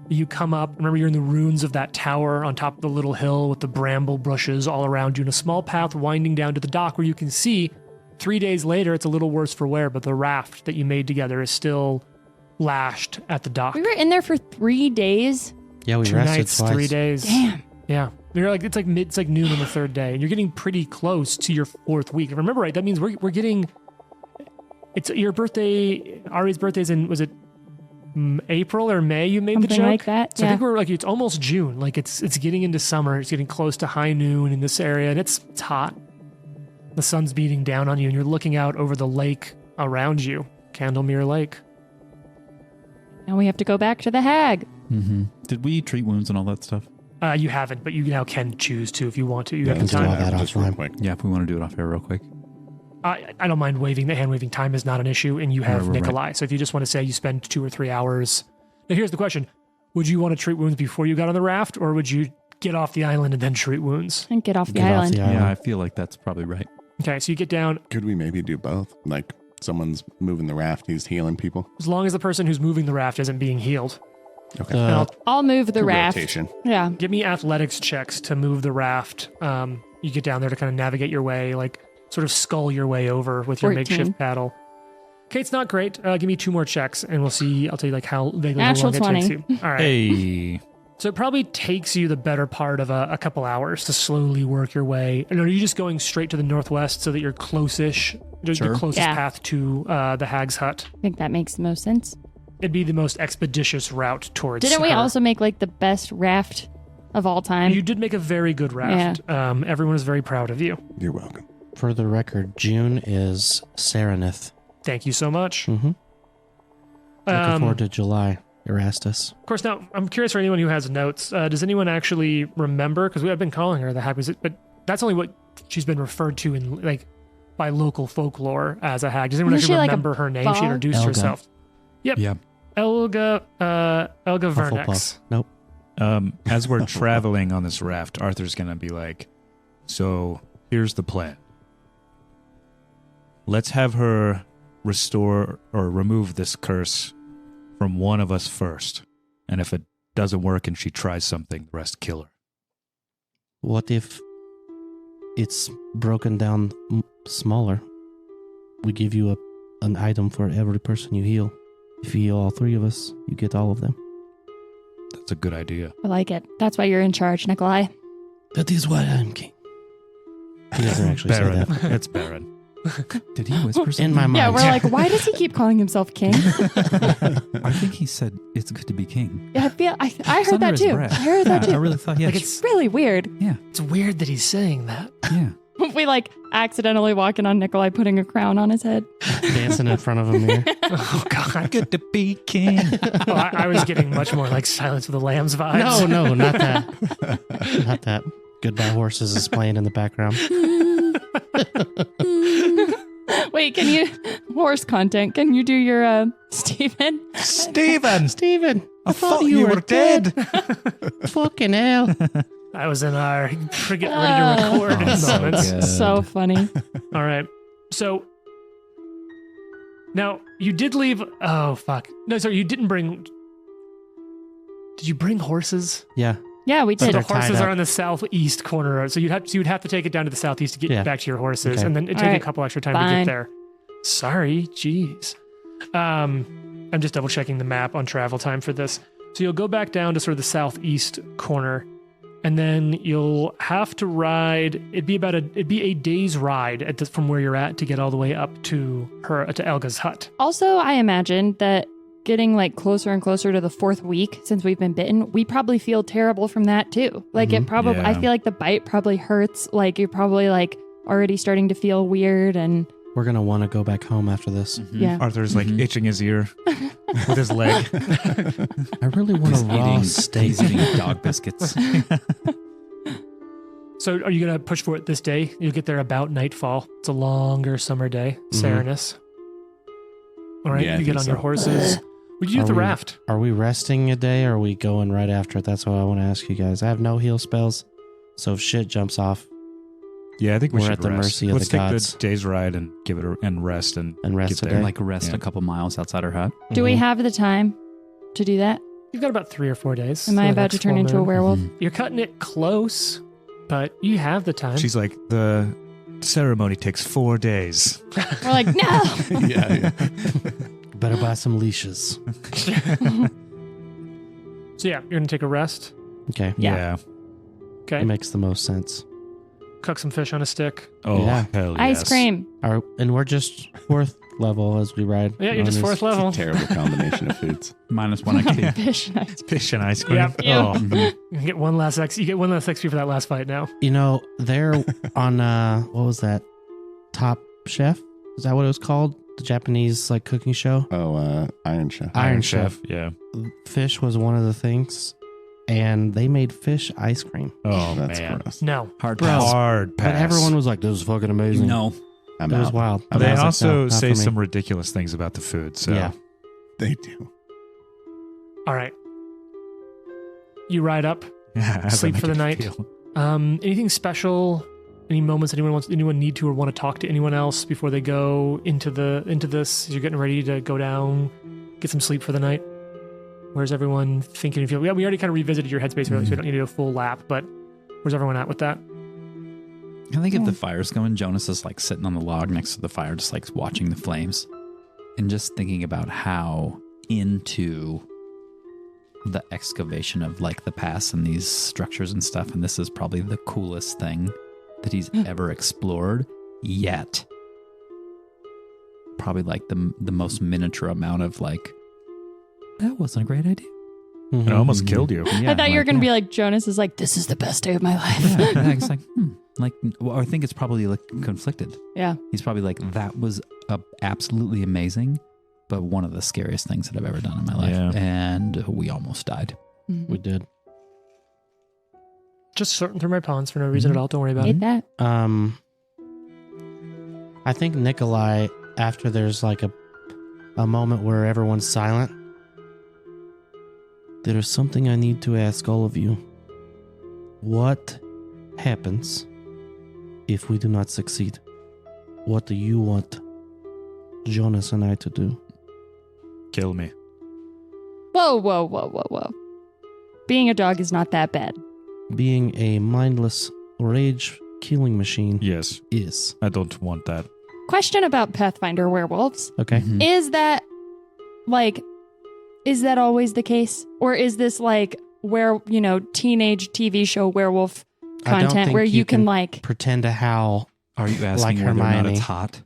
You come up, remember you're in the ruins of that tower on top of the little hill with the bramble bushes all around you and a small path winding down to the dock where you can see 3 days later, it's a little worse for wear, but the raft that you made together is still lashed at the dock. We were in there for 3 days. Yeah, we 2 rested nights, twice. 3 days. Damn. Yeah. You're like, it's like noon on the third day and you're getting pretty close to your 4th week. If I remember right, that means we're getting, it's your birthday, Ari's birthday's in, was it April or May you made Something the joke? like that, So I think we're like, it's almost June. Like it's getting into summer. It's getting close to high noon in this area and it's hot. The sun's beating down on you and you're looking out over the lake around you, Candlemere Lake. Now we have to go back to the hag. Did we treat wounds and all that stuff? You haven't, but you now can choose to if you want to. You Yeah, have the let's do time. all that just real offline. quick. Yeah, if we want to do it off air real quick. I don't mind waving. The hand waving time is not an issue, and you have Right. Nikolai. So if you just want to say you spend 2 or 3 hours. Now here's the question. Would you want to treat wounds before you got on the raft, or would you get off the island and then treat wounds? And get off the Get off island. the island. Yeah, I feel like that's probably right. Okay, so you get down. Could we maybe do both? Like someone's moving the raft, he's healing people. As long as the person who's moving the raft isn't being healed. Okay. And I'll I'll move the raft. Rotation. Yeah. give me athletics checks to move the raft. You get down there to kind of navigate your way, like sort of scull your way over with your 14. makeshift paddle. Okay, it's not great. Give me 2 more checks, and we'll see. I'll tell you like how vaguely how Natural long it 20. takes you. All right. Hey. So it probably takes you the better part of a couple hours to slowly work your way. And are you just going straight to the northwest so that you're close-ish, the Sure. closest Yeah. path to the hag's hut? I think that makes the most sense. It'd be the most expeditious route towards Didn't we her. also make like the best raft of all time? You did make a very good raft. Everyone is very proud of you. You're welcome. For the record, June is Serenith. Thank you so much. Mm-hmm. Looking forward to July, Erastus. Of course, now I'm curious for anyone who has notes. Does anyone actually remember? Because we have been calling her the hag, but that's only what she's been referred to in like by local folklowor as a hag. Does anyone Isn't actually she like a remember her name? She bog? introduced Elga. herself. Yep. Yeah. Elga Vernex. Hufflepuff. Nope. As we're traveling on this raft, Arthur's going to be like, so here's the plan. Let's have her restore or remove this curse from one of us first. And if it doesn't work and she tries something, the rest kill her. What if it's broken down smaller? We give you an item for every person you heal. If you heal all 3 of us, you get all of them. That's a good idea. I like it. That's why you're in charge, Nikolai. That is why I'm king. He doesn't actually say Baron. that. It's Baron. Did he whisper something? In my mind. Yeah, we're like, why does he keep calling himself king? I think he said it's good to be king. Yeah, I heard Under that his too. breath. I heard that I too. really thought, yeah. Like It's really weird. yeah. It's weird that he's saying that. Yeah. We like accidentally walking on Nikolai putting a crown on his head. Dancing in front of a mirror. Oh, God. Good to be king. Oh, I was getting much more like Silence of the Lambs vibes. No, not that. Not that. Goodbye Horses is playing in the background. Wait, can you horse content? Can you do your Steven? Steven, I thought you were dead. Fucking hell. I was in our get ready to record Oh, so moments. good. So funny. All right. So now you did leave. Oh, fuck. No, sorry. You didn't bring. Did you bring horses? Yeah. Yeah, we So did. the They're tied horses are up. on the southeast corner. So you'd have to take it down to the southeast to get Yeah. back to your horses, Okay. and then it'd All take right. a couple extra time to Fine. get there. Sorry, jeez. I'm just double checking the map on travel time for this. So you'll go back down to sort of the southeast corner, and then you'll have to ride. It'd be a day's ride from where you're at to get all the way up to Elga's hut. Also, I imagine that getting like closer and closer to the 4th week since we've been bitten, we probably feel terrible from that too. Like it probably, Yeah. I feel like the bite probably hurts. Like you're probably like already starting to feel weird and We're going to want to go back home after this. yeah. Arthur's like itching his ear with his leg. I really want a raw steak. He's eating dog biscuits. So are you going to push for it this day? You'll get there about nightfall. It's a longer summer day. Serenus. All right, Yeah, I you get think on so. your horses. What do you do with the raft? Are we resting a day or are we going right after it? That's what I want to ask you guys. I have no heal spells, so if shit jumps off Yeah, I think we We're should at the rest. mercy of Let's the take gods. the day's ride and give it and rest and and rest get a day. there. Like rest Yeah. a couple miles outside our hut. Do we Mhm. have the time to do that? You've got about 3 or 4 days. Am I The about next to turn full into a moon. werewolf? You're cutting it close, but you have the time. She's like, the ceremony takes 4 days. We're like, no. yeah. Better buy some leashes. So yeah, you're gonna take a rest. Okay. Yeah. Okay. It makes the most sense. Cook some fish on a stick. Oh, Yeah. hell yes. Ice cream. And we're just 4th level as we ride. Yeah, you're on just this. 4th level. Terrible combination of foods. -1 XP. Fish and ice. Fish and ice cream. Yep. Yeah. Oh, You get one less XP. You get one less XP for that last fight now. You know, they're on, what was that? Top Chef? Is that what it was called? The Japanese, like, cooking show? Oh, Iron Chef. Iron Chef. Yeah. Fish was one of the things, and they made fish ice cream. Oh, That's man. gross. No. Hard Bro. pass. Hard pass. But everyone was like, this is fucking amazing. No. I'm It was out. wild. I'm But I They was like, also no, not say for me. some ridiculous things about the food. So Yeah. They do. All right. You ride up. How's that Sleep for make the you night. feel? Anything special? Any moments anyone need to or want to talk to anyone else before they go into this? You're getting ready to go down, get some sleep for the night. Where's everyone thinking? We already kind of revisited your headspace earlier, so we don't need to do a full lap. But where's everyone at with that? I think if the fire's going, Jonas is like sitting on the log next to the fire, just like watching the flames and just thinking about how into the excavation of like the past and these structures and stuff. And this is probably the coolest thing that he's ever explored yet. Probably like the most miniature amount of like, that wasn't a great idea. Mhm. It almost killed you. Yeah, I thought you were like, going to yeah. be like, Jonas is like, this is the best day of my life. Yeah, and it's like, well, I think it's probably like conflicted. Yeah. He's probably like, that was absolutely amazing, but one of the scariest things that I've ever done in my life. Yeah. And we almost died. We did. Just sorting through my pawns for no reason at all. Don't worry about Hate it. that. I think Nikolai, after there's like a a moment where everyone's silent. There is something I need to ask all of you. What happens if we do not succeed? What do you want Jonas and I to do? Kill me. Whoa. Being a dog is not that bad. Being a mindless rage-killing machine Yes. is. I don't want that. Question about Pathfinder werewolves. Okay. Mhm. Is that always the case? Or is this like where, teenage TV show werewolf I don't content think where you can pretend to howl. Are you asking Like whether or not Hermione. it's hot?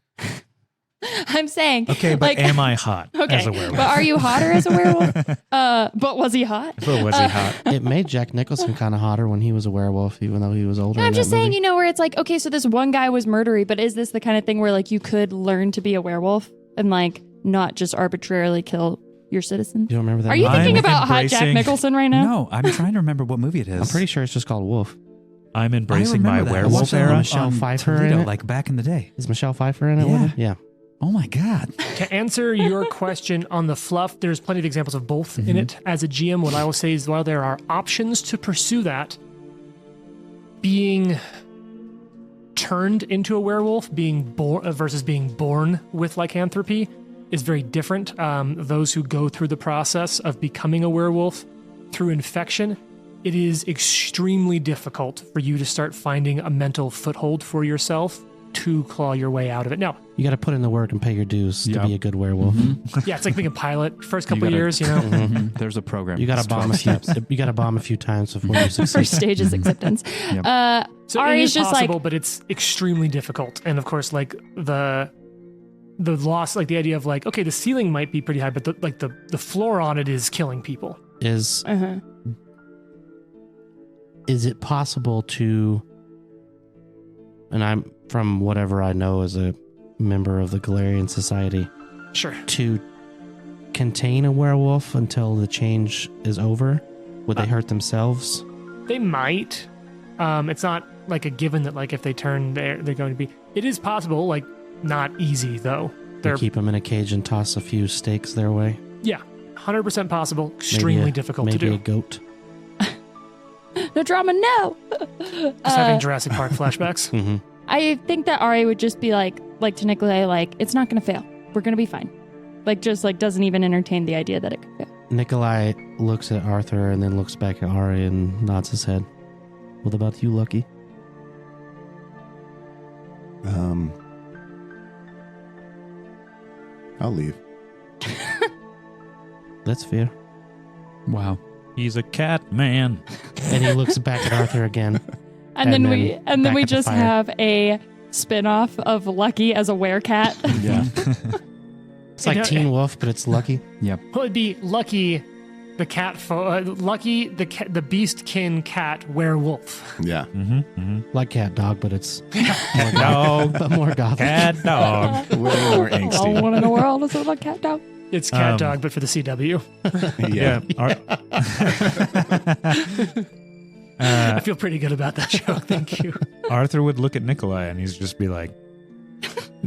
I'm saying. Okay, but like, am I hot okay, as a werewolf? but are you hotter as a werewolf? But was he hot? But was he hot? It made Jack Nicholson kind of hotter when he was a werewolf, even though he was older. I'm in just that saying, movie. where it's like, okay, so this one guy was murdery, but is this the kind of thing where like you could learn to be a werewolf and like not just arbitrarily kill your citizens? You don't remember that? Are you movie? thinking I'm about hot Jack embracing- Nicholson right now? No, I'm trying to remember what movie it is. I'm pretty sure it's just called Wolf. I'm embracing my I werewolf watched that on era. Michelle Pfeiffer in Toledo, it? like back in the day. Is Michelle Pfeiffer in it with Yeah. him? Yeah. Oh my God. To answer your question on the fluff, there's plenty of examples of both in it. As a GM, what I will say is while there are options to pursue that, being turned into a werewolf, being born versus being born with lycanthropy is very different. Those who go through the process of becoming a werewolf through infection, it is extremely difficult for you to start finding a mental foothold for yourself to claw your way out of it. Now, You got to put in the work and pay your dues to Yeah. be a good werewolf. yeah, it's like being a pilot. First couple gotta- years, Mhm. There's a program. You got It's to bomb 12 a few. steps. You got to bomb a few times before you succeed. First stage is acceptance. Yep. So Ari's it is just possible, like, but it's extremely difficult. And of course, like the loss, like the idea of like, okay, the ceiling might be pretty high, but the floor on it is killing people. Is uh-huh. it possible to? And I'm from whatever I know as a member of the Galarian Society, Sure. to contain a werewolf until the change is over. Would they hurt themselves? They might. It's not like a given that like if they turn, they're going to be. It is possible, like not easy though. They They're keep them in a cage and toss a few stakes their way. 100% possible. Extremely difficult to Maybe do. a goat. No drama, no. Just having Jurassic Park flashbacks. Mm-hmm. I think that Ari would just be like to Nikolai, like, it's not going to fail. We're going to be fine. Like, just like doesn't even entertain the idea that it could fail. Nikolai looks at Arthur and then looks back at Ari and nods his head. What about you, Lucky? I'll leave. That's fair. Wow. He's a cat man. And he looks back at Arthur again. And then we back we at the just fire. have a spin-off of Lucky as a werecat. Yeah. It's like You know, Teen Wolf, but it's Lucky. Well, it'd be Lucky, the cat, Lucky, the beastkin cat werewolf. Yeah. Like Cat Dog, but it's Cat dog. but more gothic. Cat dog. Way more All angsty. one in the world is a cat dog. It's cat dog, but for the CW. Yeah. I feel pretty good about that joke. Thank you. Arthur would look at Nikolai and he's just be like,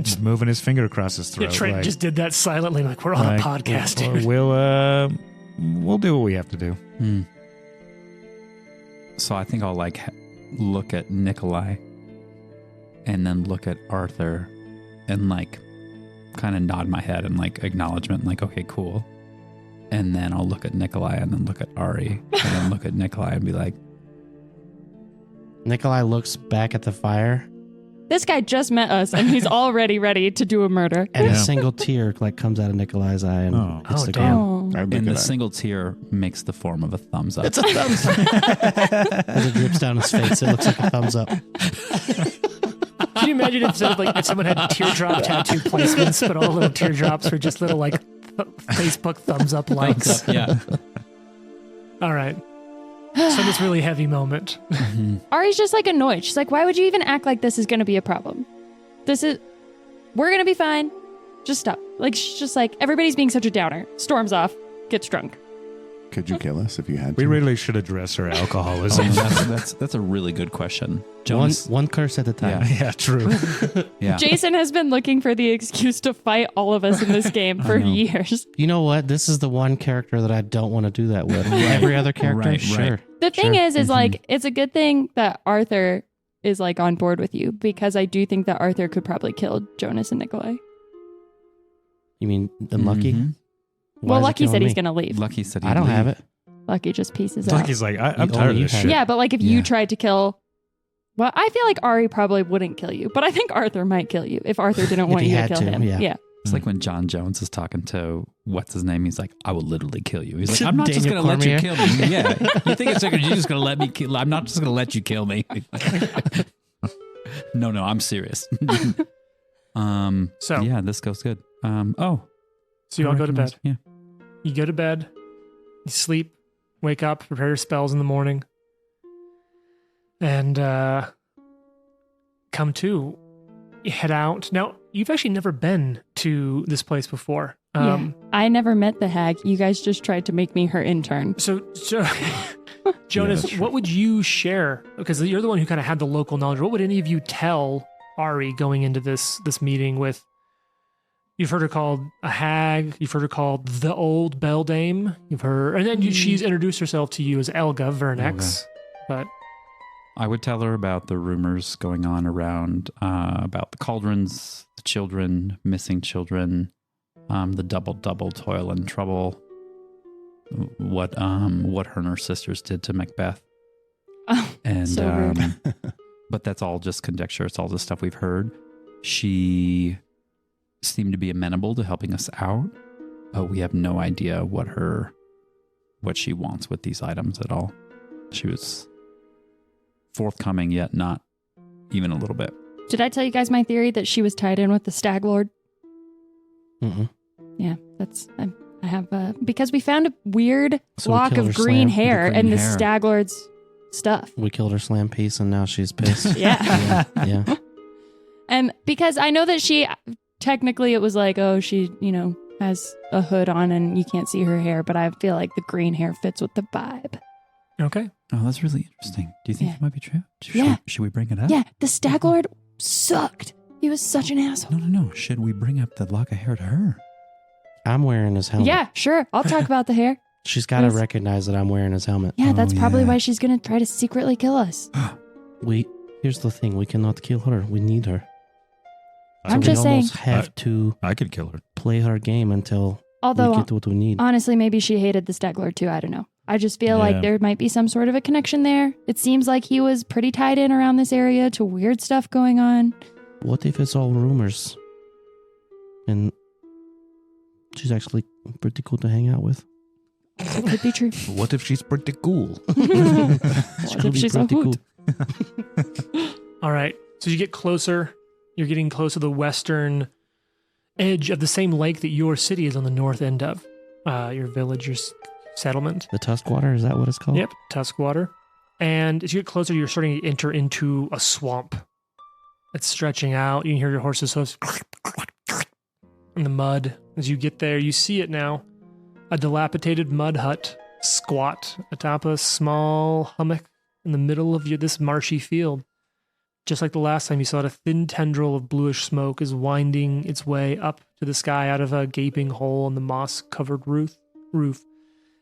just moving his finger across his Yeah, throat. Trent like, just did that silently, like we're on a podcast, dude. We'll do what we have to do. Hmm. So I think I'll like look at Nikolai and then look at Arthur and like kind of nod my head and like acknowledgement, like, okay, cool. And then I'll look at Nikolai and then look at Ari and then look at Nikolai and be like, Nikolai looks back at the fire, This guy just met us and he's already ready to do a murder. and Yeah. a single tear like comes out of Nikolai's eye and Oh. hits Oh, the damn. ground. Oh. I'd look and at the it. single tear makes the form of a thumbs up. It's a thumbs up. As it drips down his face, it looks like a thumbs up. Can you imagine if someone had teardrop tattoo placements, but all the little teardrops were just little like Facebook thumbs up likes? Yeah. All right. So this really heavy moment. Ari's just like annoyed. She's like, why would you even act like this is going to be a problem? We're going to be fine. Just stop. Like, she's just like, everybody's being such a downer. Storms off, gets drunk. Could you kill us if you had to? We really should address her alcoholism. That's a really good question. Jonas, One curse at a time. Yeah, true. yeah. Jason has been looking for the excuse to fight all of us in this game for know. years. You know what? This is the one character that I don't want to do that with. Every other character, Right, sure. right. The thing Sure. is like, it's a good thing that Arthur is like on board with you, because I do think that Arthur could probably kill Jonas and Nikolai. You mean Lucky? Mhm. Well, Lucky said he's going to leave. Lucky said I don't have it. Lucky just pieces out. Lucky's like, I'm You tired of only this had shit. Yeah, but like if Yeah. you tried to kill, well, I feel like Ari probably wouldn't kill you, but I think Arthur might kill you if Arthur didn't If want he you to had kill to, him. yeah. It's like when John Jones is talking to what's his name. He's like, "I will literally kill you." He's like, "I'm not just Daniel going to let you Cormier. kill me." Yeah, you think it's like you're just going to let me kill? I'm not just going to let you kill me. No, I'm serious. So- yeah, this goes good. So you all go to bed. Yeah. You go to bed, you sleep, wake up, prepare your spells in the morning, and come to. You head out. Now, you've actually never been to this place before. Yeah. I never met the hag. You guys just tried to make me her intern. So Jonas, that's true. what would you share? Because you're the one who kind of had the local knowledge. What would any of you tell Ari going into this meeting with? You've heard her called a hag. You've heard her called the old beldame. You've heard, and then she's introduced herself to you as Elga Vernex. But I would tell her about the rumors going on around about the cauldrons, the children, missing children, the double toil and trouble. What her and her sisters did to Macbeth, Oh, and so rude. but that's all just conjecture. It's all the stuff we've heard. She seemed to be amenable to helping us out, but we have no idea what she wants with these items at all. She was forthcoming, yet not even a little bit. Did I tell you guys my theory that she was tied in with the Stag Lord? Mm-mm. Yeah, I have because we found a weird So we lock killed of her green slam- hair the in green the hair. Stag Lord's stuff. We killed her slam piece, and now she's pissed. Yeah. yeah. And because I know that she, technically it was like, oh, she, has a hood on and you can't see her hair, but I feel like the green hair fits with the vibe. okay, Oh, that's really interesting. Do you think Yeah. it might be true? Yeah. Should we bring it up? Yeah, the Stag Lord sucked. He was such an asshole. No. Should we bring up the lock of hair to her? I'm wearing his helmet. Yeah, sure. I'll talk about the hair. She's got to Yes. recognize that I'm wearing his helmet. Yeah, Oh, that's probably yeah. why she's going to try to secretly kill us. Here's the thing. We cannot kill her. We need her. I'm So just we saying. almost have to I could kill her. play her game until Although, we get what we need. honestly, maybe she hated the Stag Lord too. I don't know. I just feel Yeah. like there might be some sort of a connection there. It seems like he was pretty tied in around this area to weird stuff going on. What if it's all rumors? And she's actually pretty cool to hang out with. It could be true. What if she's pretty cool? What could if be she's a pretty hoot? all right. So you get closer. You're getting close to the western edge of the same lake that your city is on the north end of. Your village, your settlement. The Tuskwater, is that what it's called? Yep, Tuskwater. And as you get closer, you're starting to enter into a swamp. It's stretching out. You can hear your horse's hoofs in the mud. As you get there, you see it now. A dilapidated mud hut, squat atop a small hummock in the middle of this marshy field. Just like the last time you saw it, a thin tendril of bluish smoke is winding its way up to the sky out of a gaping hole in the moss-covered roof.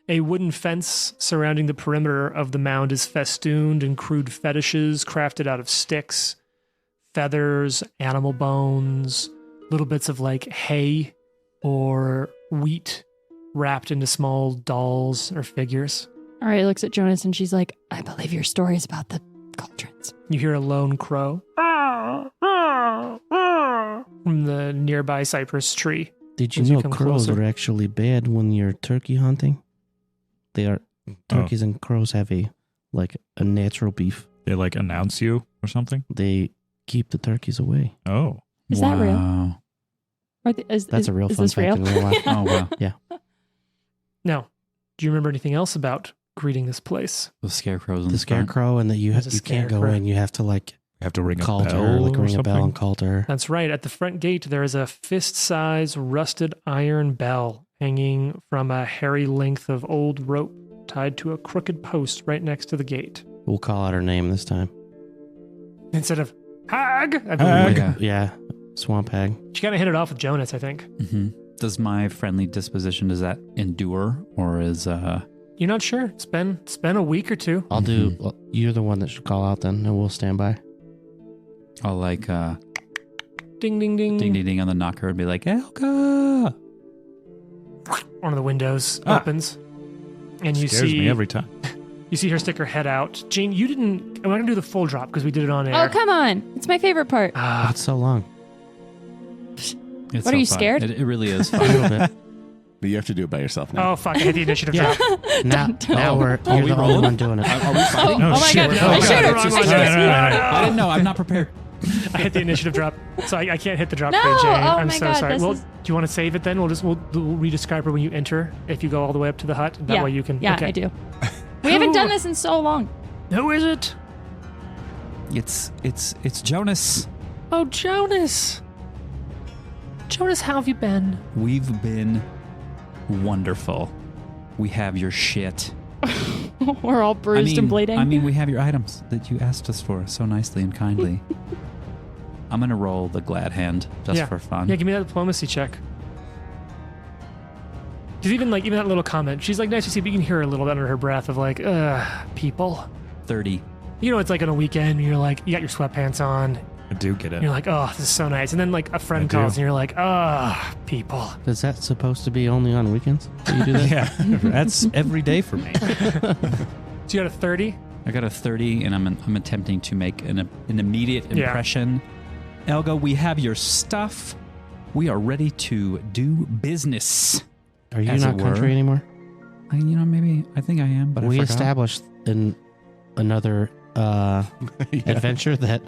A wooden fence surrounding the perimeter of the mound is festooned in crude fetishes crafted out of sticks, feathers, animal bones, little bits of like hay or wheat wrapped into small dolls or figures. Ari looks at Jonas and she's like, I believe your stories about the cauldrons. You hear a lone crow from the nearby cypress tree. Did you As you know come crows closer. are actually bad when you're turkey hunting? They are turkeys and crows have a natural beef. They like announce you or something? They keep the turkeys away. Oh. Is that real? Wow. That's a real is fun this fact real? in real life. Oh, wow. Now, do you remember anything else about greeting this place? The scarecrows in The front. scarecrow, and that you There's a can't go scarecrow. in. You have to have to ring Called a bell. her, like or ring a bell and something? called her. That's right. At the front gate, there is a fist-size rusted iron bell hanging from a hairy length of old rope tied to a crooked post right next to the gate. We'll call out her name this time. Instead of Hag, I believe. Hag. Yeah. Yeah, Swamp Hag. She kind of hit it off with Jonas, I think. Mm-hmm. Does my friendly disposition, does that endure, or is You're not sure. It's been a week or two. I'll do. Well, you're the one that should call out then, and we'll stand by. I'll like Ding, ding, ding. ding ding ding on the knocker and be like, Elka. One of the windows opens, and you Scares see me every time. you see her stick her head out. Jane, you didn't. I'm not gonna do the full drop because we did it on air. Oh, come on. It's my favorite part. Ah, It's so long. It's What, are you fun. scared? It really is A fun. little bit. But you have to do it by yourself now. oh fuck! I hit the initiative Yeah. drop. Now you're we the only rolling? one doing it. Are we fighting? Oh my shit. god. Oh, I God. shoot her. Wrong I one. shoot her. I didn't know. I'm not prepared. I hit the initiative drop, so I can't hit the drop No! for you, Jane. Oh I'm my so God, sorry. this Well, is- do you want to save it then? We'll redescribe her when you enter. If you go all the way up to the hut, that way you can. Yeah, okay. I do. We haven't done this in so long. Who is it? It's Jonas. Oh, Jonas. Jonas, how have you been? We've been wonderful. We have your shit. We're all bruised and bleeding. I mean, we have your items that you asked us for so nicely and kindly. I'm gonna roll the glad hand just Yeah. for fun. Yeah, give me that diplomacy check. Because even that little comment, she's like nice to see, but you can hear her a little bit under her breath of like, people. 30. You know, it's like on a weekend, you're like, you got your sweatpants on, I do get it. you're like, oh, this is so nice. And then like a friend I do. calls and you're like, people. Is that supposed to be only on weekends that you do that? Yeah, that's every day for me. So you got a 30? I got a 30, and I'm attempting to make an immediate Yeah. impression. Elga, we have your stuff. We are ready to do business. Are you As not it country were. anymore? Maybe I think I am, but We I forgot. established in another adventure that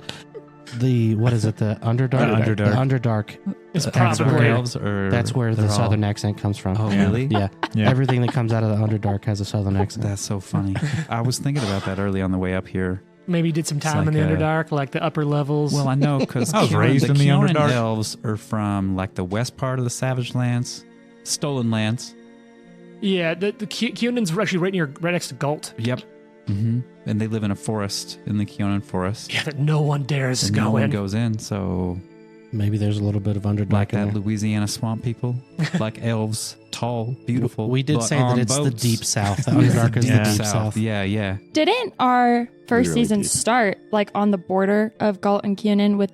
the Underdark? Underdark. The Underdark. It's That's probably. where- elves, or That's where the they're all- southern accent comes from. Oh, Yeah. really? Yeah. Yeah. Everything that comes out of the Underdark has a southern accent. That's so funny. I was thinking about that early on the way up here. Maybe you did some time like in the a- Underdark, like the upper levels. Well, I know because I was raised in the Kioran Underdark. elves are from like the west part of the Savage Lands, Stolen Lands. yeah, the Kionans were actually right next to Galt. Yep. Mm-hmm. And they live in a forest in the Kionan forest. Yeah, that no one dares And go no one in. goes in, so Maybe there's a little bit of Underdark like in that there. Louisiana swamp people, like elves, tall, beautiful. We did but say that on it's the boats. deep south. The Underdark is Yeah. the deep south. Yeah, yeah. Didn't our first Really season deep. start like on the border of Galt and Kionan with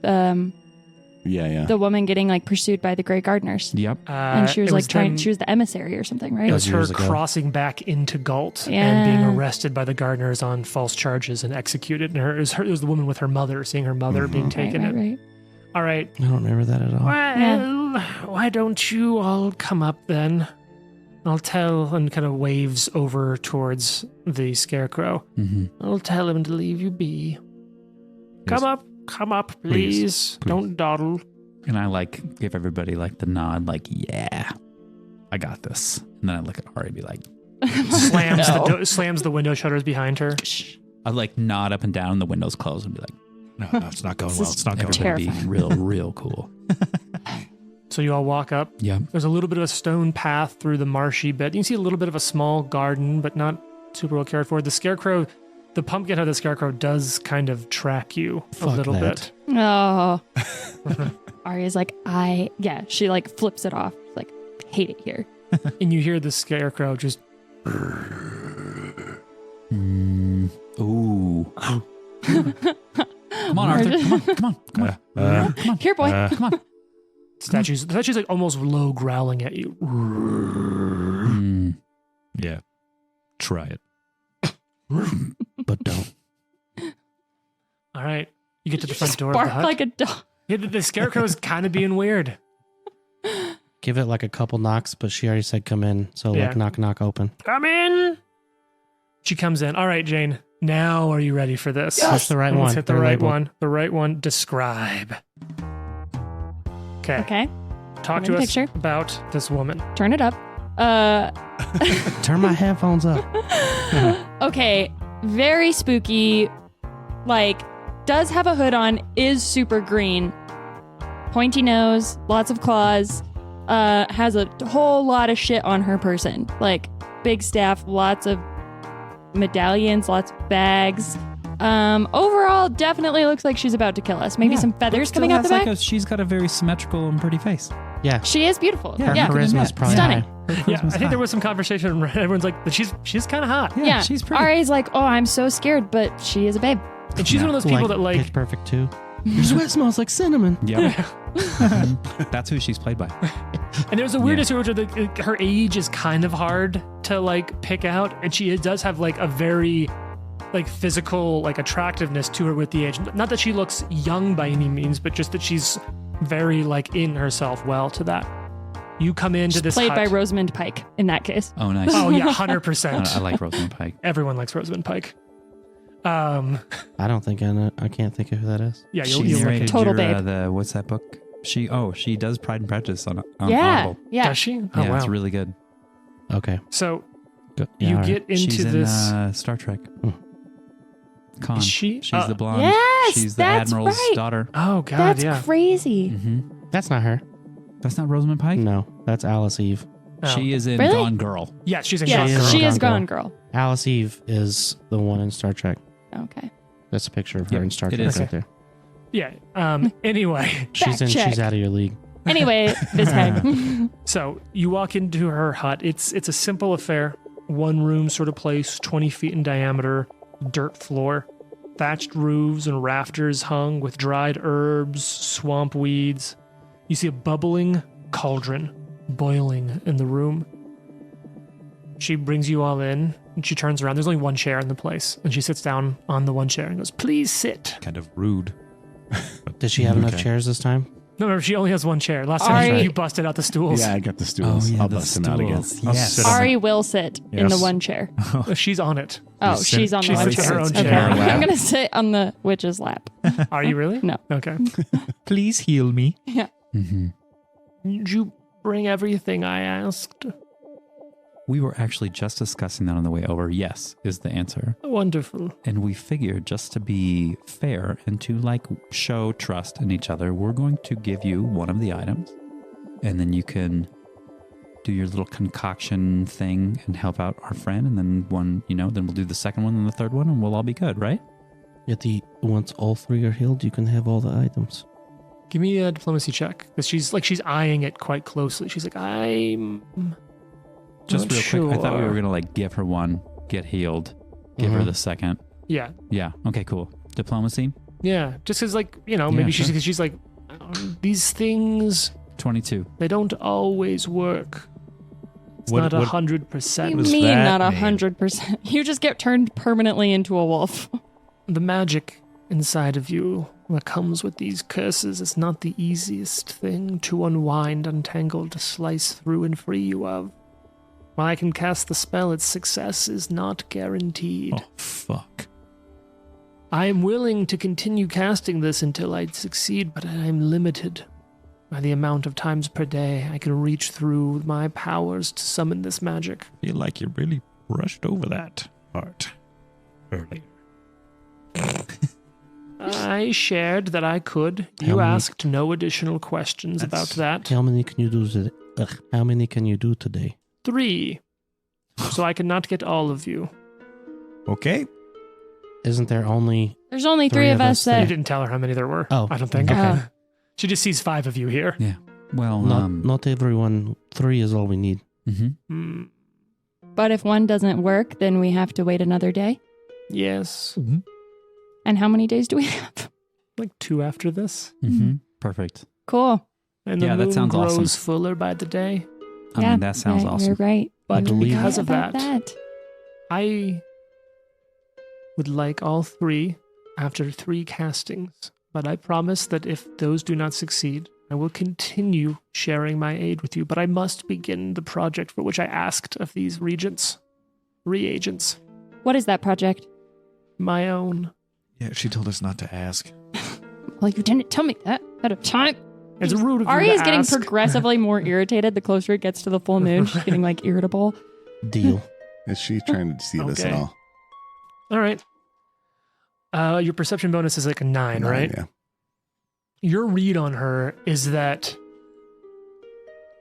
Yeah. the woman getting like pursued by the Grey Gardeners? Yep. And she was it like them- she was the emissary or something, right? It was her years ago. crossing back into Galt and Yeah. being arrested by the gardeners on false charges and executed. And it was the woman with her mother, seeing her mother being taken. Right. All right. I don't remember that at all. Well, why don't you all come up then? I'll tell, and kind of waves over towards the scarecrow. Mm-hmm. I'll tell him to leave you be. Yes. Come up, please. Don't dawdle. And I like give everybody like the nod, like, yeah, I got this. And then I look at Ari and be like, Slams the window shutters behind her. I like nod up and down, and the windows close, and be like, No, it's not going well. It's not going everybody well. be real cool. So you all walk up. Yeah. There's a little bit of a stone path through the marshy bed. You can see a little bit of a small garden, but not super well cared for. The scarecrow, the pumpkin head of the scarecrow does kind of track you a Fuck little that. bit. Oh. Arya's like, she like flips it off. She's like, hate it here. And you hear the scarecrow just, Ooh. Come on, Arthur. Come on. Here, boy. Come on. the statue's like almost low growling at you. Mm. Yeah. Try it. But don't. All right. You get to the front door of the Bark hut. like a dog. Yeah, the scarecrow is kind of being weird. Give it like a couple knocks, but she already said come in. So Yeah. like knock open. Come in. She comes in. All right, Jane. Now are you ready for this? Push the right Let's one. hit the They're right labeled. one. The right one. Describe. Okay. Okay. Talk Give to me a us picture. about this woman. Turn it up. Turn my headphones up. Okay. Very spooky. Like does have a hood on, is super green, pointy nose, lots of claws, has a whole lot of shit on her person. Like big staff, lots of medallions, lots of bags. Overall, definitely looks like she's about to kill us. Maybe some feathers coming out the back. She's got a very symmetrical and pretty face. Yeah. She is beautiful. Yeah, Yeah. Charisma's probably Stunning. high. Yeah, I think there was some conversation. Everyone's like, but she's kind of hot. Yeah. she's pretty. Ari's like, oh, I'm so scared, but she is a babe. And she's one of those people that like, Pitch Perfect 2. Your sweat smells like cinnamon. Yep. That's who she's played by. and there's a weirdness to her that her age is kind of hard to like pick out. And she does have like a very like physical like attractiveness to her with the age. Not that she looks young by any means, but just that she's very like in herself well to that. You come into She's this played hut. by Rosamund Pike in that case. Oh, nice. Oh yeah, 100%. I like Rosamund Pike. Everyone likes Rosamund Pike. I don't think I know. I can't think of who that is. Yeah, She you'll look narrated at Total your, babe. what's that book? She does Pride and Prejudice on Yeah. Audible. Yeah. Does she? Oh Yeah, wow. it's really good. Okay. So Good. you all right. get into She's this. in Star Trek. Khan. Is she? She's the blonde. Yes, She's the that's admiral's right. daughter. Oh god, That's yeah. crazy. Hmm. That's not her. That's not Rosamund Pike. No, that's Alice Eve. Oh. She is in Really? Gone Girl. Yeah, she's in Yes, Gone Girl. she is Gone Gone Girl. Alice Eve is the one in Star Trek. Okay. That's a picture of her Yep, in Star it Trek is. right there. Yeah. Anyway, She's check. out of your league. Anyway, this hag. so you walk into her hut. It's a simple affair. One room sort of place, 20 feet in diameter, dirt floor, thatched roofs and rafters hung with dried herbs, swamp weeds. You see a bubbling cauldron boiling in the room. She brings you all in and she turns around. There's only one chair in the place. And she sits down on the one chair and goes, "Please sit." Kind of rude. Did she have enough Okay. chairs this time? No, remember, she only has one chair. Last time Ari- you busted out the stools. Yeah, I got the stools. I'll the bust them out again. stools. I'll Yes. sit on Ari will sit in the Yes. one chair. She's on it. Oh, sit- she's on the she one sits in chair. her own Okay. chair. I'm going to sit on the witch's lap. Are you really? No. Okay. Please heal me. Yeah. Hmm. Did you bring everything I asked? We were actually just discussing that on the way over. Yes, is the answer. Wonderful. And we figured just to be fair and to like show trust in each other, we're going to give you one of the items and then you can do your little concoction thing and help out our friend. And then then we'll do the second one and the third one and we'll all be good, right? Once all three are healed, you can have all the items. Give me a diplomacy check. Because she's eyeing it quite closely. She's like, I'm Just not real sure. quick. I thought we were going to like give her one, get healed, give her Mhm. the second. Yeah. Yeah. Okay, cool. Diplomacy, Yeah. Just because, like, maybe sure. she's like, these things, 22. they don't always work. It's What- not what- 100%. You does mean that not mean? 100%. You just get turned permanently into a wolf. The magic inside of you that comes with these curses is not the easiest thing to unwind, untangle, to slice through and free you of. While I can cast the spell, its success is not guaranteed. Oh, fuck. I am willing to continue casting this until I succeed, but I am limited by the amount of times per day I can reach through my powers to summon this magic. Feel like you really brushed over that part earlier. I shared that I could. You How many- asked no additional questions about that. How many can you do today? How many can you do today? 3. So I cannot get all of you. Okay. Isn't there only... There's only three of us You that... didn't tell her how many there were. Oh, I don't think. okay. She just sees 5 of you here. Yeah. Well, Not everyone. 3 is all we need. mhm. Hmm. But if one doesn't work, then we have to wait another day. Yes. And how many days do we have? Like 2 after this. Mm-hmm. Perfect. Cool. And the Yeah, that moon sounds grows awesome. fuller by the day. I mean, that sounds yeah, awesome. You're right. But believe because of About that, I would like all 3 after 3 castings. But I promise that if those do not succeed, I will continue sharing my aid with you. But I must begin the project for which I asked of these reagents. What is that project? My own. Yeah, she told us not to ask. Well, you didn't tell me that at a time. It's rude of you Ari to is getting ask. progressively more irritated the closer it gets to the full moon. She's getting like irritable. Deal. Is she trying to deceive us at Okay. all? All right. Your perception bonus is like a 9, right? Yeah. Your read on her is that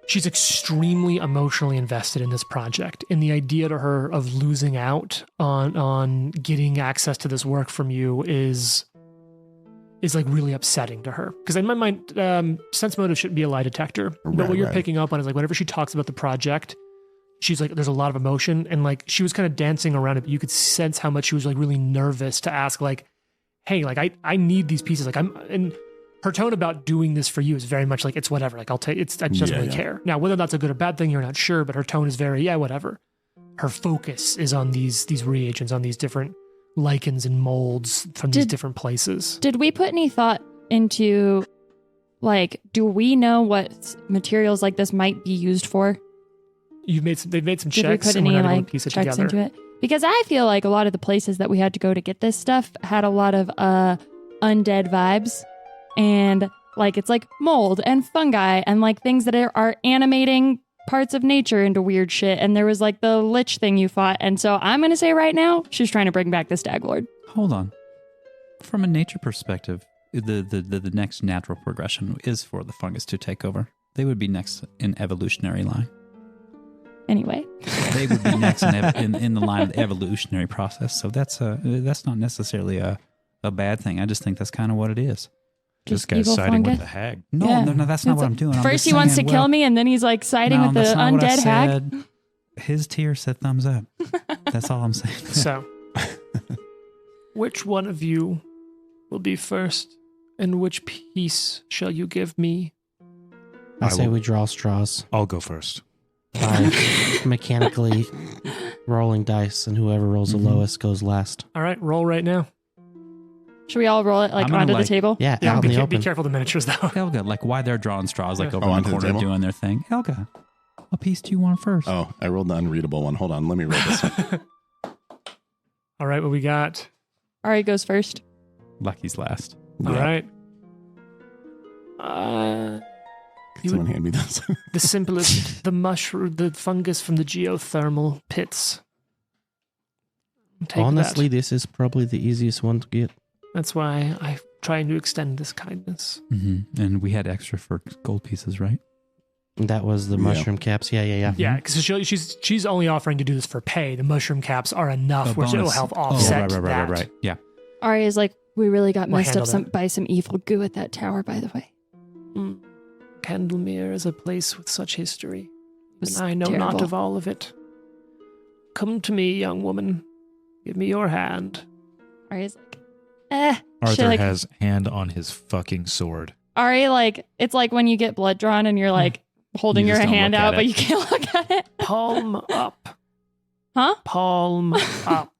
she's extremely emotionally invested in this project, and the idea to her of losing out on getting access to this work from you is like really upsetting to her. Because in my mind, sense motive shouldn't be a lie detector, but what you're picking up on is like whenever she talks about the project, she's like, there's a lot of emotion, and like she was kind of dancing around it, but you could sense how much she was like really nervous to ask, like, hey, like I need these pieces, like and her tone about doing this for you is very much like, it's whatever, like I'll take it. I just really care. Now, whether that's a good or bad thing, you're not sure, but her tone is very, yeah, whatever. Her focus is on these reagents, on these different lichens and molds from these different places. Did we put any thought into, like, do we know what materials like this might be used for? They've made some Did checks, we put and we're any not able like to piece it checks together. into it? Because I feel like a lot of the places that we had to go to get this stuff had a lot of undead vibes, and like it's like mold and fungi and like things that are animating parts of nature into weird shit. And there was like the lich thing you fought, and so I'm gonna say right now she's trying to bring back the Stag Lord. Hold on. From a nature perspective, the next natural progression is for the fungus to take over. They would be next in evolutionary line. Anyway, They would be next in the line of the evolutionary process. So that's not necessarily a bad thing. I just think that's kind of what it is. This guy's evil siding with fungus? the hag. No, Yeah. no, that's not what I'm doing. I'm First just he wants to saying, kill me, and then he's like siding with the that's not what I undead hag. said. His tear said thumbs up. That's all I'm saying. So, which one of you will be first, and which piece shall you give me? I say we draw straws I'll go first. by mechanically rolling dice, and whoever rolls the lowest goes last. All right, roll right now. Should we all roll it like I'm gonna, onto like- the table? Yeah, Yeah, out in the be open. careful the miniatures though. Helga, like why they're drawing straws like over in onto the the corner table? doing their thing. Helga, what piece do you want first? Oh, I rolled the unreadable one. Hold on. Let me roll this one. All right, what we got? Ari goes first. Lucky's last. All Yeah. right. Can someone hand me those? The simplest, the mushroom, the fungus from the geothermal pits. Take Honestly, that. this is probably the easiest one to get. That's why I'm trying to extend this kindness. Mm-hmm. And we had extra for gold pieces, right? That was the Yeah. mushroom caps. Yeah. Yeah, because she's only offering to do this for pay. The mushroom caps are enough, A which it'll bonus. help Oh, offset right. that. Yeah. Ari is like, we really got We'll messed up handle that. by some evil goo at that tower, by the way. Candlemere is a place with such history. was And I know not terrible. of all of it. Come to me, young woman. Give me your hand. Ari's like, Arthur She, like- has hand on his fucking sword. Ari, like, it's like when you get blood drawn and you're like holding You your just don't hand look at out, but it. you can't look at it. Palm up. Huh? Palm up.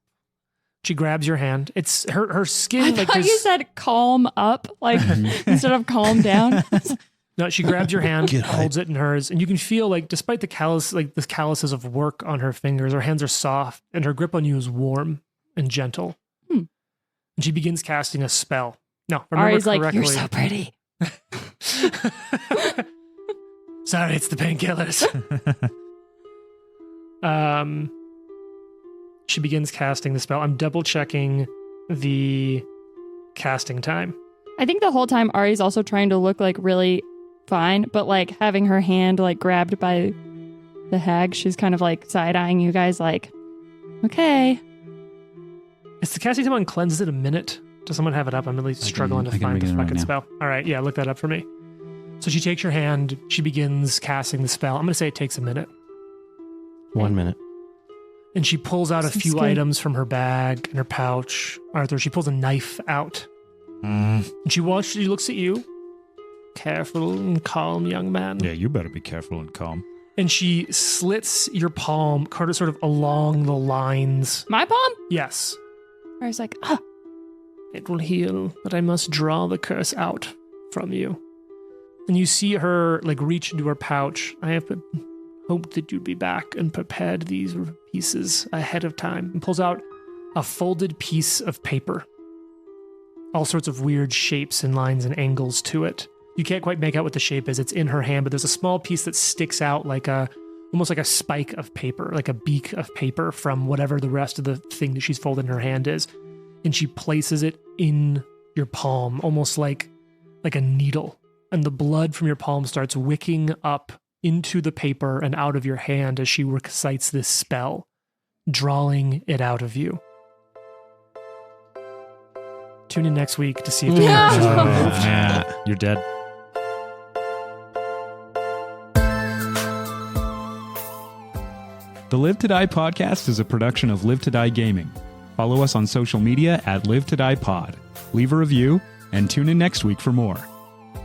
She grabs your hand. It's her skin. I like thought you there's- said calm up, like instead of calm down. No, she grabs your hand, Get holds it in hers, and you can feel like, despite the calluses of work on her fingers, her hands are soft, and her grip on you is warm and gentle. Hmm. And she begins casting a spell. No, remember Ari's like, correctly. you're so pretty. Sorry, it's the painkillers. She begins casting the spell. I'm double checking the casting time. I think the whole time Ari's also trying to look like really fine, but like having her hand like grabbed by the hag, she's kind of like side-eyeing you guys like, okay. Is the casting time on cleanse? Is it a minute? Does someone have it up? I'm really struggling I to can find the read it right fucking now. spell. All right, yeah, look that up for me. So she takes your hand. She begins casting the spell. I'm going to say it takes a minute. 1 minute. And she pulls out a Sounds few good. items from her bag and her pouch. Arthur, she pulls a knife out. Mm. And she looks at you. Careful and calm, young man. Yeah, you better be careful and calm. And she slits your palm, sort of along the lines. My palm? Yes, Ari's like, it will heal, but I must draw the curse out from you. And you see her like reach into her pouch. I have hoped that you'd be back and prepared these pieces ahead of time. And pulls out a folded piece of paper. All sorts of weird shapes and lines and angles to it. You can't quite make out what the shape is. It's in her hand, but there's a small piece that sticks out like almost like a spike of paper, like a beak of paper from whatever the rest of the thing that she's folded in her hand is. and she places it in your palm, almost like a needle. And the blood from your palm starts wicking up into the paper and out of your hand as she recites this spell, drawing it out of you. Tune in next week to see if the curse is removed. You're dead. The Live to Die podcast is a production of Live to Die Gaming. Follow us on social media at Live to Die Pod. Leave a review and tune in next week for more.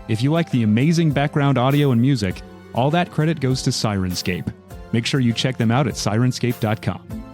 If you like the amazing background audio and music, all that credit goes to Syrinscape. Make sure you check them out at Syrinscape.com.